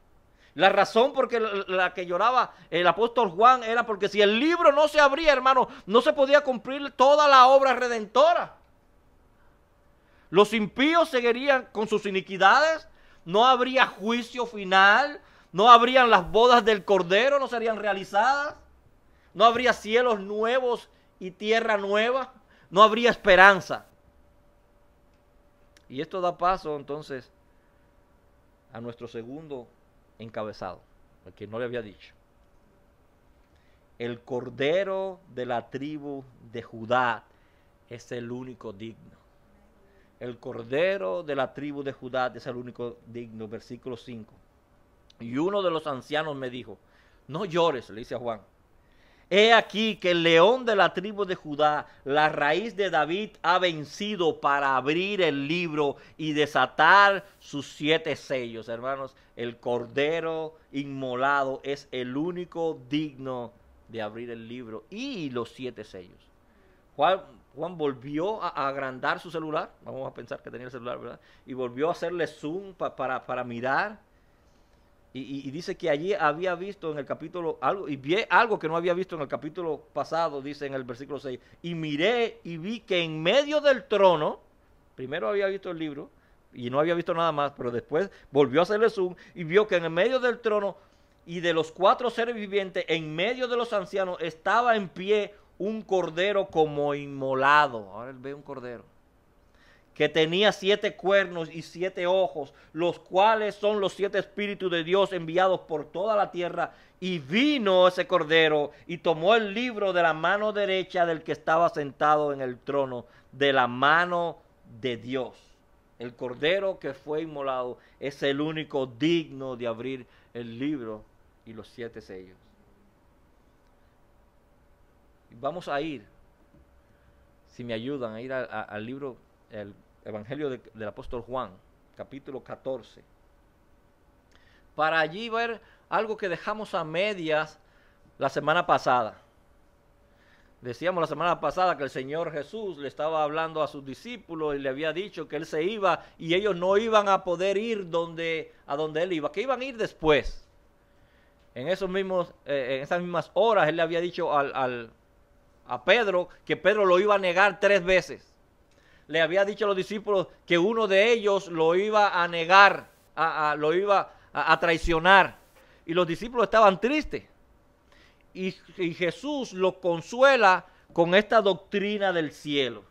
La razón por la que lloraba el apóstol Juan era porque si el libro no se abría, hermano, no se podía cumplir toda la obra redentora. Los impíos seguirían con sus iniquidades, no habría juicio final, no habrían las bodas del Cordero, no serían realizadas, no habría cielos nuevos y tierra nueva, no habría esperanza. Y esto da paso entonces a nuestro segundo encabezado, el que no le había dicho. El Cordero de la tribu de Judá es el único digno. El Cordero de la tribu de Judá es el único digno. Versículo 5. Y uno de los ancianos me dijo, no llores, le dice a Juan. He aquí que el león de la tribu de Judá, la raíz de David, ha vencido para abrir el libro y desatar sus 7 sellos. Hermanos, el Cordero inmolado es el único digno de abrir el libro y los 7 sellos. Juan volvió a agrandar su celular. Vamos a pensar que tenía el celular, ¿verdad? Y volvió a hacerle zoom para mirar. Y dice que allí había visto en el capítulo algo, y vi algo que no había visto en el capítulo pasado, dice en el versículo 6. Y miré y vi que en medio del trono, primero había visto el libro y no había visto nada más, pero después volvió a hacerle zoom y vio que en el medio del trono y de los 4 seres vivientes, en medio de los ancianos, estaba en pie un cordero como inmolado. Ahora él ve un cordero que tenía 7 cuernos y 7 ojos, los cuales son los 7 espíritus de Dios enviados por toda la tierra. Y vino ese cordero y tomó el libro de la mano derecha del que estaba sentado en el trono, de la mano de Dios. El cordero que fue inmolado es el único digno de abrir el libro y los 7 sellos. Vamos a ir, si me ayudan, a ir al libro, el Evangelio del apóstol Juan, capítulo 14, para allí ver algo que dejamos a medias la semana pasada. Decíamos la semana pasada que el Señor Jesús le estaba hablando a sus discípulos y le había dicho que Él se iba y ellos no iban a poder ir a donde Él iba, que iban a ir después. En esas mismas horas Él le había dicho a Pedro que Pedro lo iba a negar 3 veces. Le había dicho a los discípulos que uno de ellos lo iba a negar, lo iba a traicionar. Y los discípulos estaban tristes. Y Jesús los consuela con esta doctrina del cielo.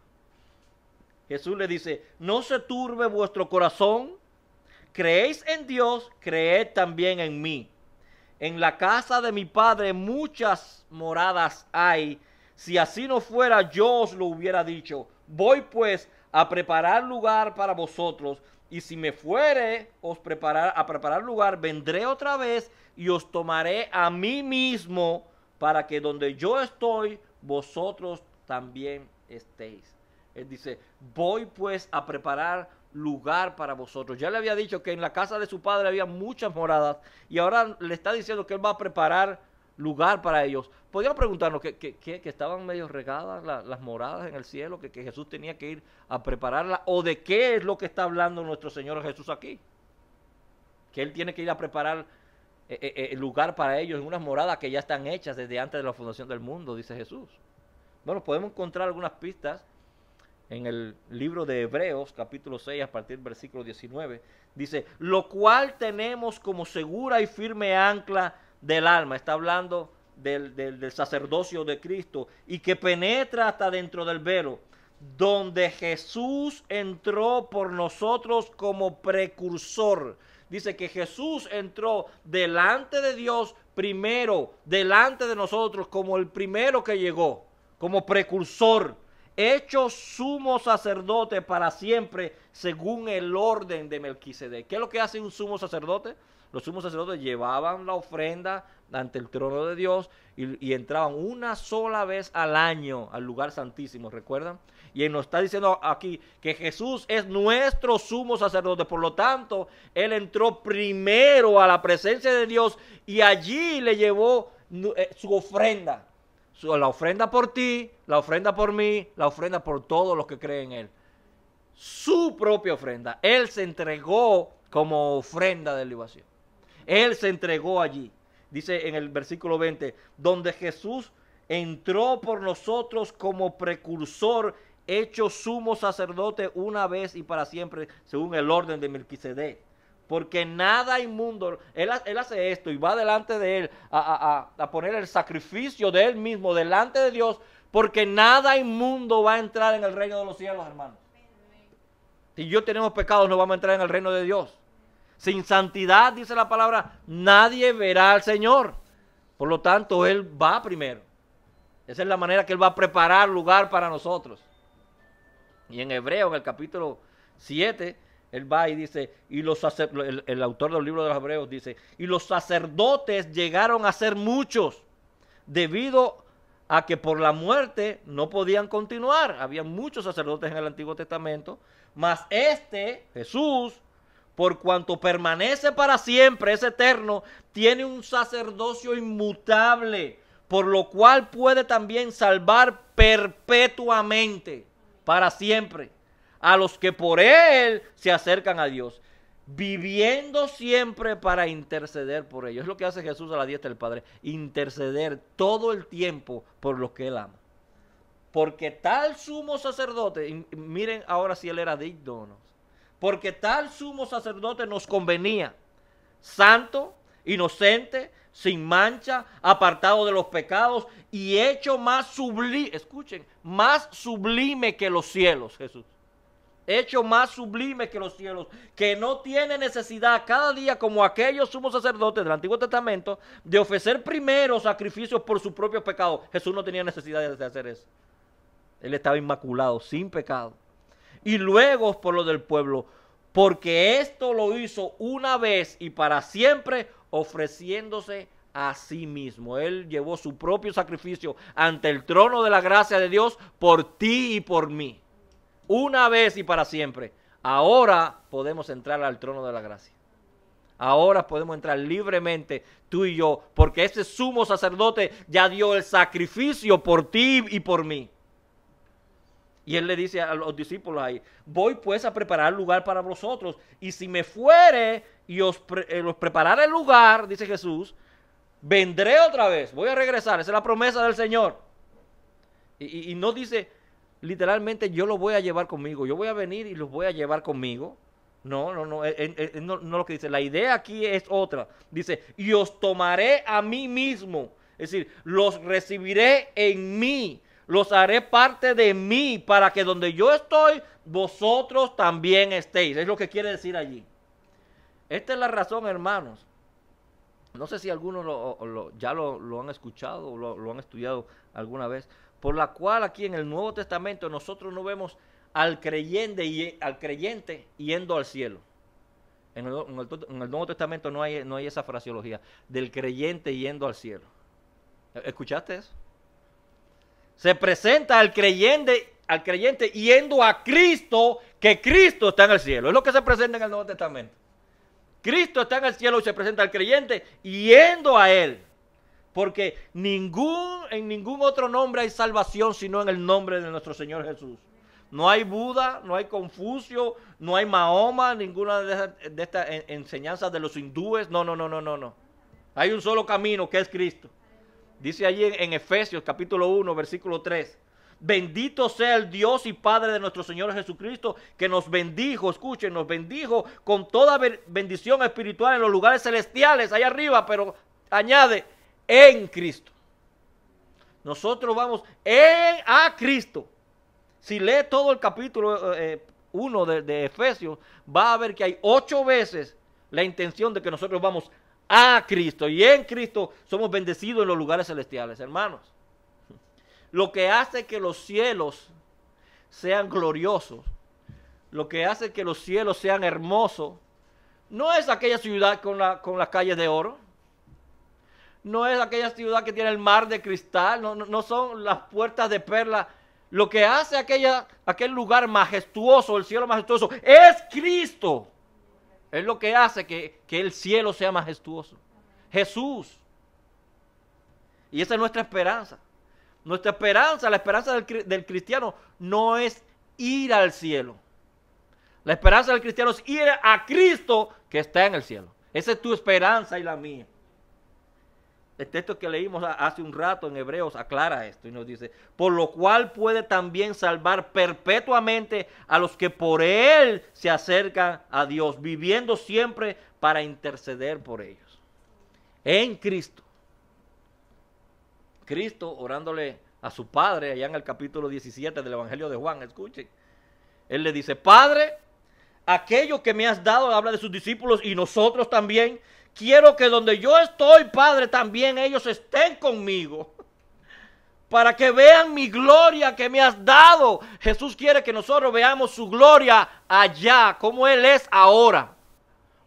Jesús le dice, no se turbe vuestro corazón, creéis en Dios, creed también en mí. En la casa de mi Padre muchas moradas hay. Si así no fuera, yo os lo hubiera dicho. Voy pues a preparar lugar para vosotros, y si me fuere a preparar lugar, vendré otra vez y os tomaré a mí mismo, para que donde yo estoy, vosotros también estéis. Él dice, voy pues a preparar lugar para vosotros. Ya le había dicho que en la casa de su Padre había muchas moradas, y ahora le está diciendo que Él va a preparar lugar para ellos. Podríamos preguntarnos que estaban medio regadas las moradas en el cielo, que Jesús tenía que ir a prepararlas, o de qué es lo que está hablando nuestro Señor Jesús aquí. Que Él tiene que ir a preparar lugar para ellos en unas moradas que ya están hechas desde antes de la fundación del mundo, dice Jesús. Bueno, podemos encontrar algunas pistas en el libro de Hebreos, capítulo 6, a partir del versículo 19, dice, lo cual tenemos como segura y firme ancla del alma. Está hablando del sacerdocio de Cristo y que penetra hasta dentro del velo, donde Jesús entró por nosotros como precursor. Dice que Jesús entró delante de Dios primero, delante de nosotros, como el primero que llegó, como precursor, hecho sumo sacerdote para siempre, según el orden de Melquisedec. ¿Qué es lo que hace un sumo sacerdote? Los sumos sacerdotes llevaban la ofrenda ante el trono de Dios y entraban una sola vez al año al lugar santísimo, ¿recuerdan? Y él nos está diciendo aquí que Jesús es nuestro sumo sacerdote, por lo tanto, él entró primero a la presencia de Dios y allí le llevó su ofrenda. La ofrenda por ti, la ofrenda por mí, la ofrenda por todos los que creen en él. Su propia ofrenda. Él se entregó como ofrenda de libación. Él se entregó allí. Dice en el versículo 20, donde Jesús entró por nosotros como precursor, hecho sumo sacerdote una vez y para siempre, según el orden de Melquisedec. Porque nada inmundo, él hace esto y va delante de él a poner el sacrificio de él mismo delante de Dios, porque nada inmundo va a entrar en el reino de los cielos, hermanos. Si yo tenemos pecados, no vamos a entrar en el reino de Dios. Sin santidad, dice la palabra, nadie verá al Señor. Por lo tanto, él va primero. Esa es la manera que él va a preparar lugar para nosotros. Y en Hebreo, en el capítulo 7, él va y dice, y el autor del libro de los Hebreos dice, y los sacerdotes llegaron a ser muchos, debido a que por la muerte no podían continuar. Había muchos sacerdotes en el Antiguo Testamento, mas Jesús, por cuanto permanece para siempre, es eterno, tiene un sacerdocio inmutable, por lo cual puede también salvar perpetuamente, para siempre, a los que por él se acercan a Dios, viviendo siempre para interceder por ellos. Es lo que hace Jesús a la diestra del Padre, interceder todo el tiempo por los que él ama. Porque tal sumo sacerdote, y miren ahora si él era digno o no, porque tal sumo sacerdote nos convenía, santo, inocente, sin mancha, apartado de los pecados y hecho más sublime, escuchen, más sublime que los cielos, Jesús. Hecho más sublime que los cielos, que no tiene necesidad cada día, como aquellos sumos sacerdotes del Antiguo Testamento, de ofrecer primero sacrificios por sus propios pecados. Jesús no tenía necesidad de hacer eso. Él estaba inmaculado, sin pecado. Y luego por lo del pueblo, porque esto lo hizo una vez y para siempre, ofreciéndose a sí mismo. Él llevó su propio sacrificio ante el trono de la gracia de Dios por ti y por mí. Una vez y para siempre. Ahora podemos entrar al trono de la gracia. Ahora podemos entrar libremente tú y yo, porque ese sumo sacerdote ya dio el sacrificio por ti y por mí. Y él le dice a los discípulos ahí, voy pues a preparar lugar para vosotros, y si me fuere y os preparare el lugar, dice Jesús, vendré otra vez, voy a regresar. Esa es la promesa del Señor. Y no dice literalmente yo lo voy a llevar conmigo, yo voy a venir y los voy a llevar conmigo. No lo que dice. La idea aquí es otra. Dice, y os tomaré a mí mismo, es decir, los recibiré en mí, los haré parte de mí, para que donde yo estoy, vosotros también estéis. Es lo que quiere decir allí. Esta es la razón, hermanos. No sé si algunos ya lo han escuchado o lo han estudiado alguna vez, por la cual aquí en el Nuevo Testamento nosotros no vemos al creyente yendo al cielo. En el Nuevo Testamento no hay esa fraseología del creyente yendo al cielo. ¿Escuchaste eso? Se presenta al creyente yendo a Cristo, que Cristo está en el cielo. Es lo que se presenta en el Nuevo Testamento. Cristo está en el cielo y se presenta al creyente yendo a él. Porque en ningún otro nombre hay salvación sino en el nombre de nuestro Señor Jesús. No hay Buda, no hay Confucio, no hay Mahoma, ninguna de estas enseñanzas de los hindúes. No. Hay un solo camino, que es Cristo. Dice allí en Efesios capítulo 1, versículo 3. Bendito sea el Dios y Padre de nuestro Señor Jesucristo, que nos bendijo, escuchen, nos bendijo con toda bendición espiritual en los lugares celestiales, allá arriba, pero añade, en Cristo. Nosotros vamos a Cristo. Si lee todo el capítulo 1 de Efesios, va a ver que hay 8 veces la intención de que nosotros vamos a Cristo. Y en Cristo somos bendecidos en los lugares celestiales, hermanos. Lo que hace que los cielos sean gloriosos, lo que hace que los cielos sean hermosos, no es aquella ciudad con las calles de oro, no es aquella ciudad que tiene el mar de cristal, no son las puertas de perla. Lo que hace aquel lugar majestuoso, el cielo majestuoso, es Cristo. Es lo que hace que el cielo sea majestuoso. Jesús. Y esa es nuestra esperanza. Nuestra esperanza, la esperanza del cristiano no es ir al cielo. La esperanza del cristiano es ir a Cristo que está en el cielo. Esa es tu esperanza y la mía. El texto que leímos hace un rato en Hebreos aclara esto y nos dice, por lo cual puede también salvar perpetuamente a los que por él se acercan a Dios, viviendo siempre para interceder por ellos. En Cristo. Cristo orándole a su Padre, allá en el capítulo 17 del Evangelio de Juan, escuchen. Él le dice, Padre, aquello que me has dado, habla de sus discípulos y nosotros también, quiero que donde yo estoy, Padre, también ellos estén conmigo, para que vean mi gloria que me has dado. Jesús quiere que nosotros veamos su gloria allá, como Él es ahora.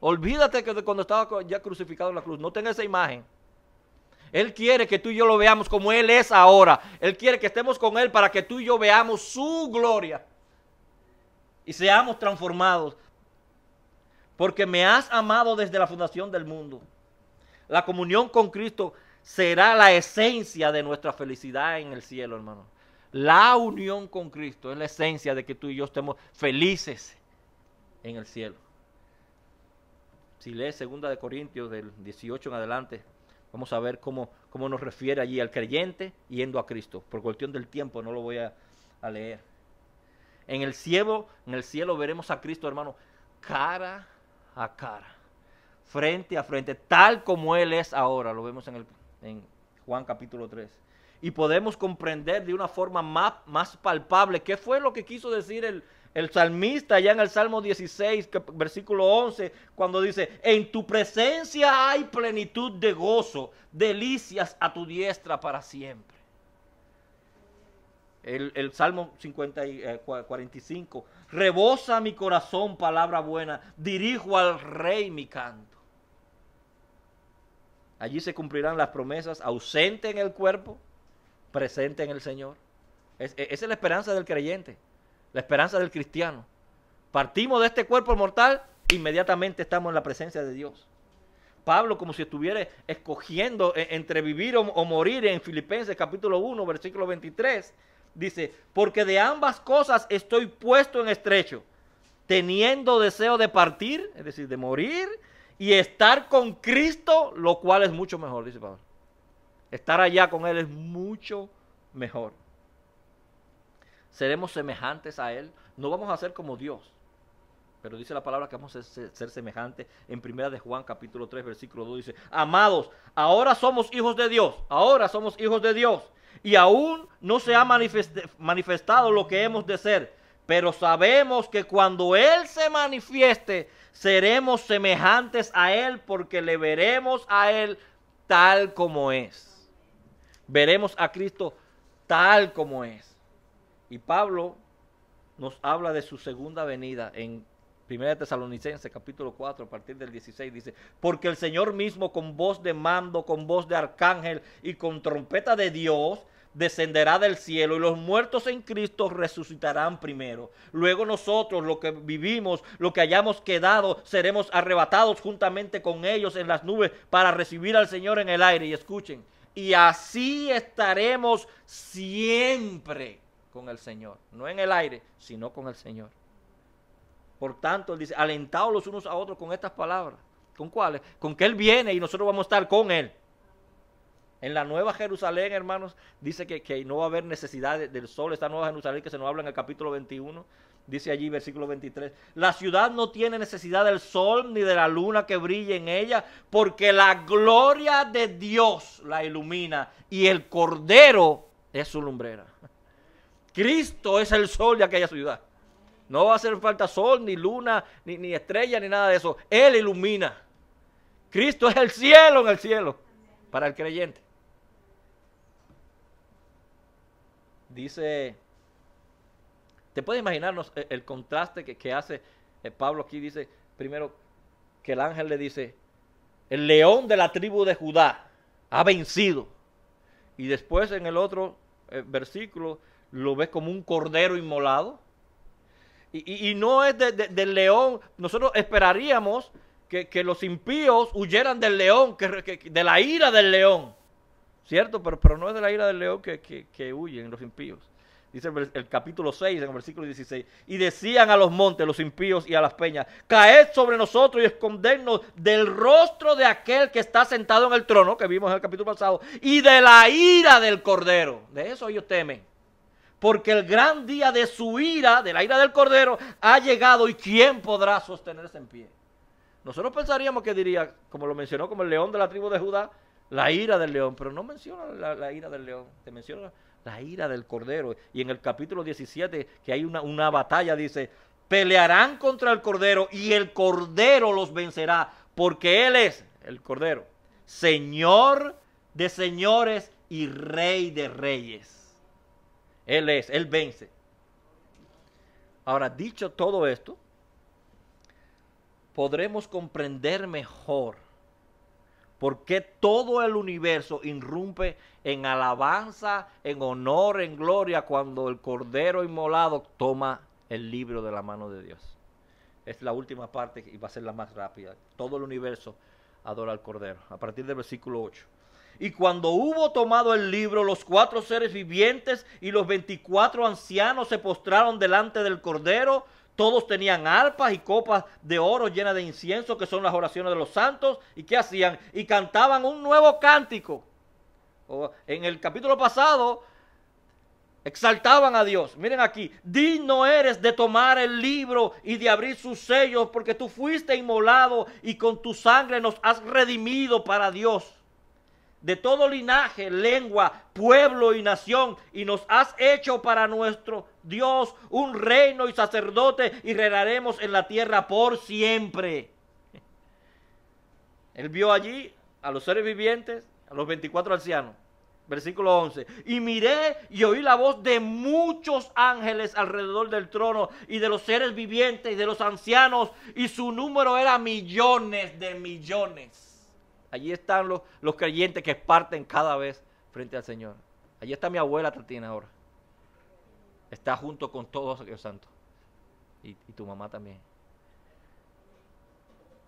Olvídate que de cuando estaba ya crucificado en la cruz, no tenga esa imagen. Él quiere que tú y yo lo veamos como Él es ahora. Él quiere que estemos con Él para que tú y yo veamos su gloria y seamos transformados. Porque me has amado desde la fundación del mundo. La comunión con Cristo será la esencia de nuestra felicidad en el cielo, hermano. La unión con Cristo es la esencia de que tú y yo estemos felices en el cielo. Si lees 2 Corintios del 18 en adelante, vamos a ver cómo nos refiere allí al creyente yendo a Cristo. Por cuestión del tiempo no lo voy a leer. En el cielo veremos a Cristo, hermano, cara a cara, frente a frente, tal como Él es ahora. Lo vemos en Juan capítulo 3. Y podemos comprender de una forma más palpable qué fue lo que quiso decir el salmista allá en el Salmo 16, versículo 11, cuando dice, en tu presencia hay plenitud de gozo, delicias a tu diestra para siempre. El Salmo 45, rebosa mi corazón palabra buena, dirijo al Rey mi canto. Allí se cumplirán las promesas, ausente en el cuerpo, presente en el Señor. Esa es la esperanza del creyente, la esperanza del cristiano. Partimos de este cuerpo mortal, inmediatamente estamos en la presencia de Dios. Pablo, como si estuviera escogiendo entre vivir o morir, en Filipenses capítulo 1, versículo 23, dice, porque de ambas cosas estoy puesto en estrecho, teniendo deseo de partir, es decir, de morir, y estar con Cristo, lo cual es mucho mejor, dice Pablo. Estar allá con Él es mucho mejor. Seremos semejantes a Él, no vamos a ser como Dios, pero dice la palabra que vamos a ser semejantes. En 1 de Juan capítulo 3, versículo 2 dice, amados, ahora somos hijos de Dios, y aún no se ha manifestado lo que hemos de ser, pero sabemos que cuando Él se manifieste, seremos semejantes a Él, porque le veremos a Él tal como es. Veremos a Cristo tal como es. Y Pablo nos habla de su segunda venida en 1 Tesalonicenses capítulo 4, a partir del 16, dice, porque el Señor mismo con voz de mando, con voz de arcángel y con trompeta de Dios, descenderá del cielo, y los muertos en Cristo resucitarán primero. Luego nosotros, los que vivimos, los que hayamos quedado, seremos arrebatados juntamente con ellos en las nubes para recibir al Señor en el aire. Y escuchen, y así estaremos siempre con el Señor. No en el aire, sino con el Señor. Por tanto, él dice, alentaos los unos a otros con estas palabras. ¿Con cuáles? Con que Él viene y nosotros vamos a estar con Él En la Nueva Jerusalén, hermanos, dice que no va a haber necesidad del sol. Esta Nueva Jerusalén que se nos habla en el capítulo 21, dice allí, versículo 23. La ciudad no tiene necesidad del sol ni de la luna que brille en ella, porque la gloria de Dios la ilumina y el Cordero es su lumbrera. Cristo es el sol de aquella ciudad. No va a hacer falta sol, ni luna, ni estrella, ni nada de eso. Él ilumina. Cristo es el cielo en el cielo para el creyente. Dice, te puedes imaginarnos el contraste que hace Pablo aquí. Dice primero que el ángel le dice, el león de la tribu de Judá ha vencido. Y después en el otro versículo lo ves como un cordero inmolado. Y no es del león. Nosotros esperaríamos que los impíos huyeran del león, de la ira del león. ¿Cierto? Pero no es de la ira del león que huyen los impíos. Dice el capítulo 6, en el versículo 16. Y decían a los montes, los impíos y a las peñas, caed sobre nosotros y escondednos del rostro de aquel que está sentado en el trono, que vimos en el capítulo pasado, y de la ira del Cordero. De eso ellos temen. Porque el gran día de su ira, de la ira del Cordero, ha llegado, y ¿quién podrá sostenerse en pie? Nosotros pensaríamos que diría, como lo mencionó, como el león de la tribu de Judá, la ira del león, pero no menciona la ira del león, te menciona la ira del Cordero. Y en el capítulo 17, que hay una batalla, dice, pelearán contra el Cordero y el Cordero los vencerá, porque Él es, el Cordero, Señor de señores y Rey de reyes. Él vence. Ahora, dicho todo esto, podremos comprender mejor por qué todo el universo irrumpe en alabanza, en honor, en gloria, cuando el Cordero inmolado toma el libro de la mano de Dios. Es la última parte y va a ser la más rápida. Todo el universo adora al Cordero. A partir del versículo 8. Y cuando hubo tomado el libro, los 4 seres vivientes y los 24 ancianos se postraron delante del Cordero. Todos tenían arpas y copas de oro llenas de incienso, que son las oraciones de los santos. ¿Y qué hacían? Y cantaban un nuevo cántico. En el capítulo pasado exaltaban a Dios. Miren aquí, digno eres de tomar el libro y de abrir sus sellos, porque tú fuiste inmolado y con tu sangre nos has redimido para Dios de todo linaje, lengua, pueblo y nación, y nos has hecho para nuestro Dios un reino y sacerdote, y reinaremos en la tierra por siempre. Él vio allí a los seres vivientes, a los 24 ancianos. Versículo 11. Y miré y oí la voz de muchos ángeles alrededor del trono, y de los seres vivientes y de los ancianos, y su número era millones de millones. Allí están los creyentes que parten cada vez frente al Señor. Allí está mi abuela Tatina ahora. Está junto con todos aquellos santos. Y tu mamá también.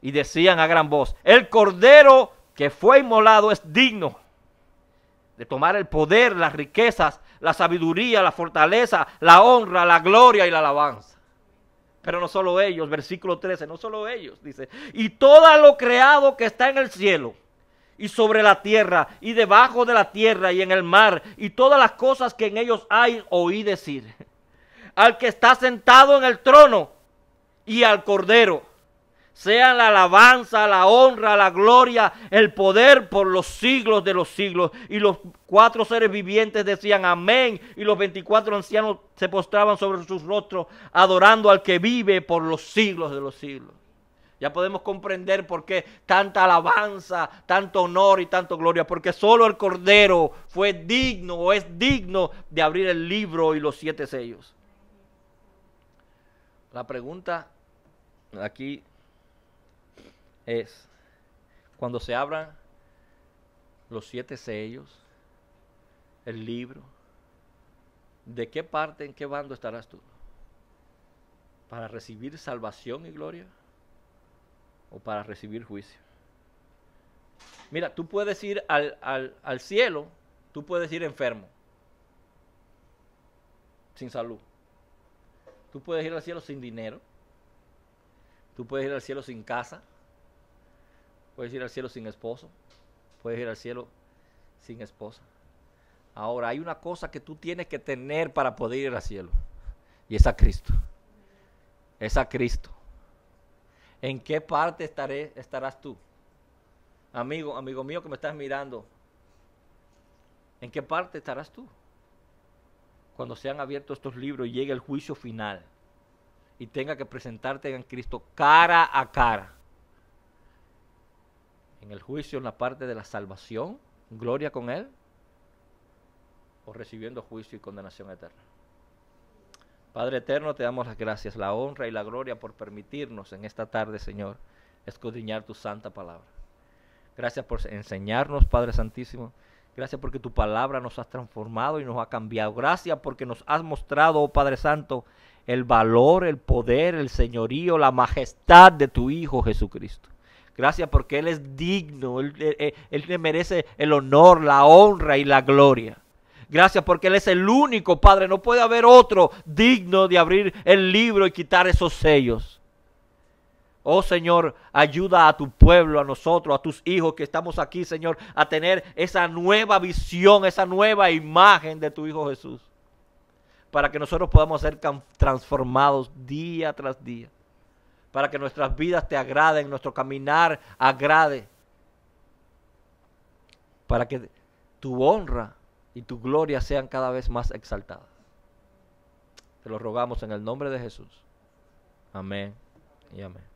Y decían a gran voz, el Cordero que fue inmolado es digno de tomar el poder, las riquezas, la sabiduría, la fortaleza, la honra, la gloria y la alabanza. Pero no solo ellos, versículo 13, no solo ellos, dice, y todo lo creado que está en el cielo y sobre la tierra y debajo de la tierra y en el mar y todas las cosas que en ellos hay, oí decir, al que está sentado en el trono y al Cordero, sean la alabanza, la honra, la gloria, el poder por los siglos de los siglos. Y los 4 seres vivientes decían amén, y los 24 ancianos se postraban sobre sus rostros, adorando al que vive por los siglos de los siglos. Ya podemos comprender por qué tanta alabanza, tanto honor y tanto gloria, porque solo el Cordero fue digno o es digno de abrir el libro y los 7 sellos. La pregunta aquí es, cuando se abran los 7 sellos, el libro, ¿de qué parte, en qué bando estarás tú? ¿Para recibir salvación y gloria o para recibir juicio? Mira, tú puedes ir al cielo, tú puedes ir enfermo, sin salud. Tú puedes ir al cielo sin dinero, tú puedes ir al cielo sin casa, puedes ir al cielo sin esposo, puedes ir al cielo sin esposa. Ahora, hay una cosa que tú tienes que tener para poder ir al cielo. Y es a Cristo. Es a Cristo. ¿En qué parte estarás tú? Amigo mío que me estás mirando. ¿En qué parte estarás tú? Cuando sean abiertos estos libros y llegue el juicio final. Y tenga que presentarte en Cristo cara a cara. En el juicio, en la parte de la salvación, gloria con Él, o recibiendo juicio y condenación eterna. Padre eterno, te damos las gracias, la honra y la gloria por permitirnos en esta tarde, Señor, escudriñar tu santa palabra. Gracias por enseñarnos, Padre Santísimo. Gracias porque tu palabra nos ha transformado y nos ha cambiado. Gracias porque nos has mostrado, oh Padre Santo, el valor, el poder, el señorío, la majestad de tu Hijo Jesucristo. Gracias porque Él es digno, Él le merece el honor, la honra y la gloria. Gracias porque Él es el único, Padre, no puede haber otro digno de abrir el libro y quitar esos sellos. Oh Señor, ayuda a tu pueblo, a nosotros, a tus hijos que estamos aquí, Señor, a tener esa nueva visión, esa nueva imagen de tu Hijo Jesús. Para que nosotros podamos ser transformados día tras día. Para que nuestras vidas te agraden, nuestro caminar agrade. Para que tu honra y tu gloria sean cada vez más exaltadas. Te lo rogamos en el nombre de Jesús. Amén y amén.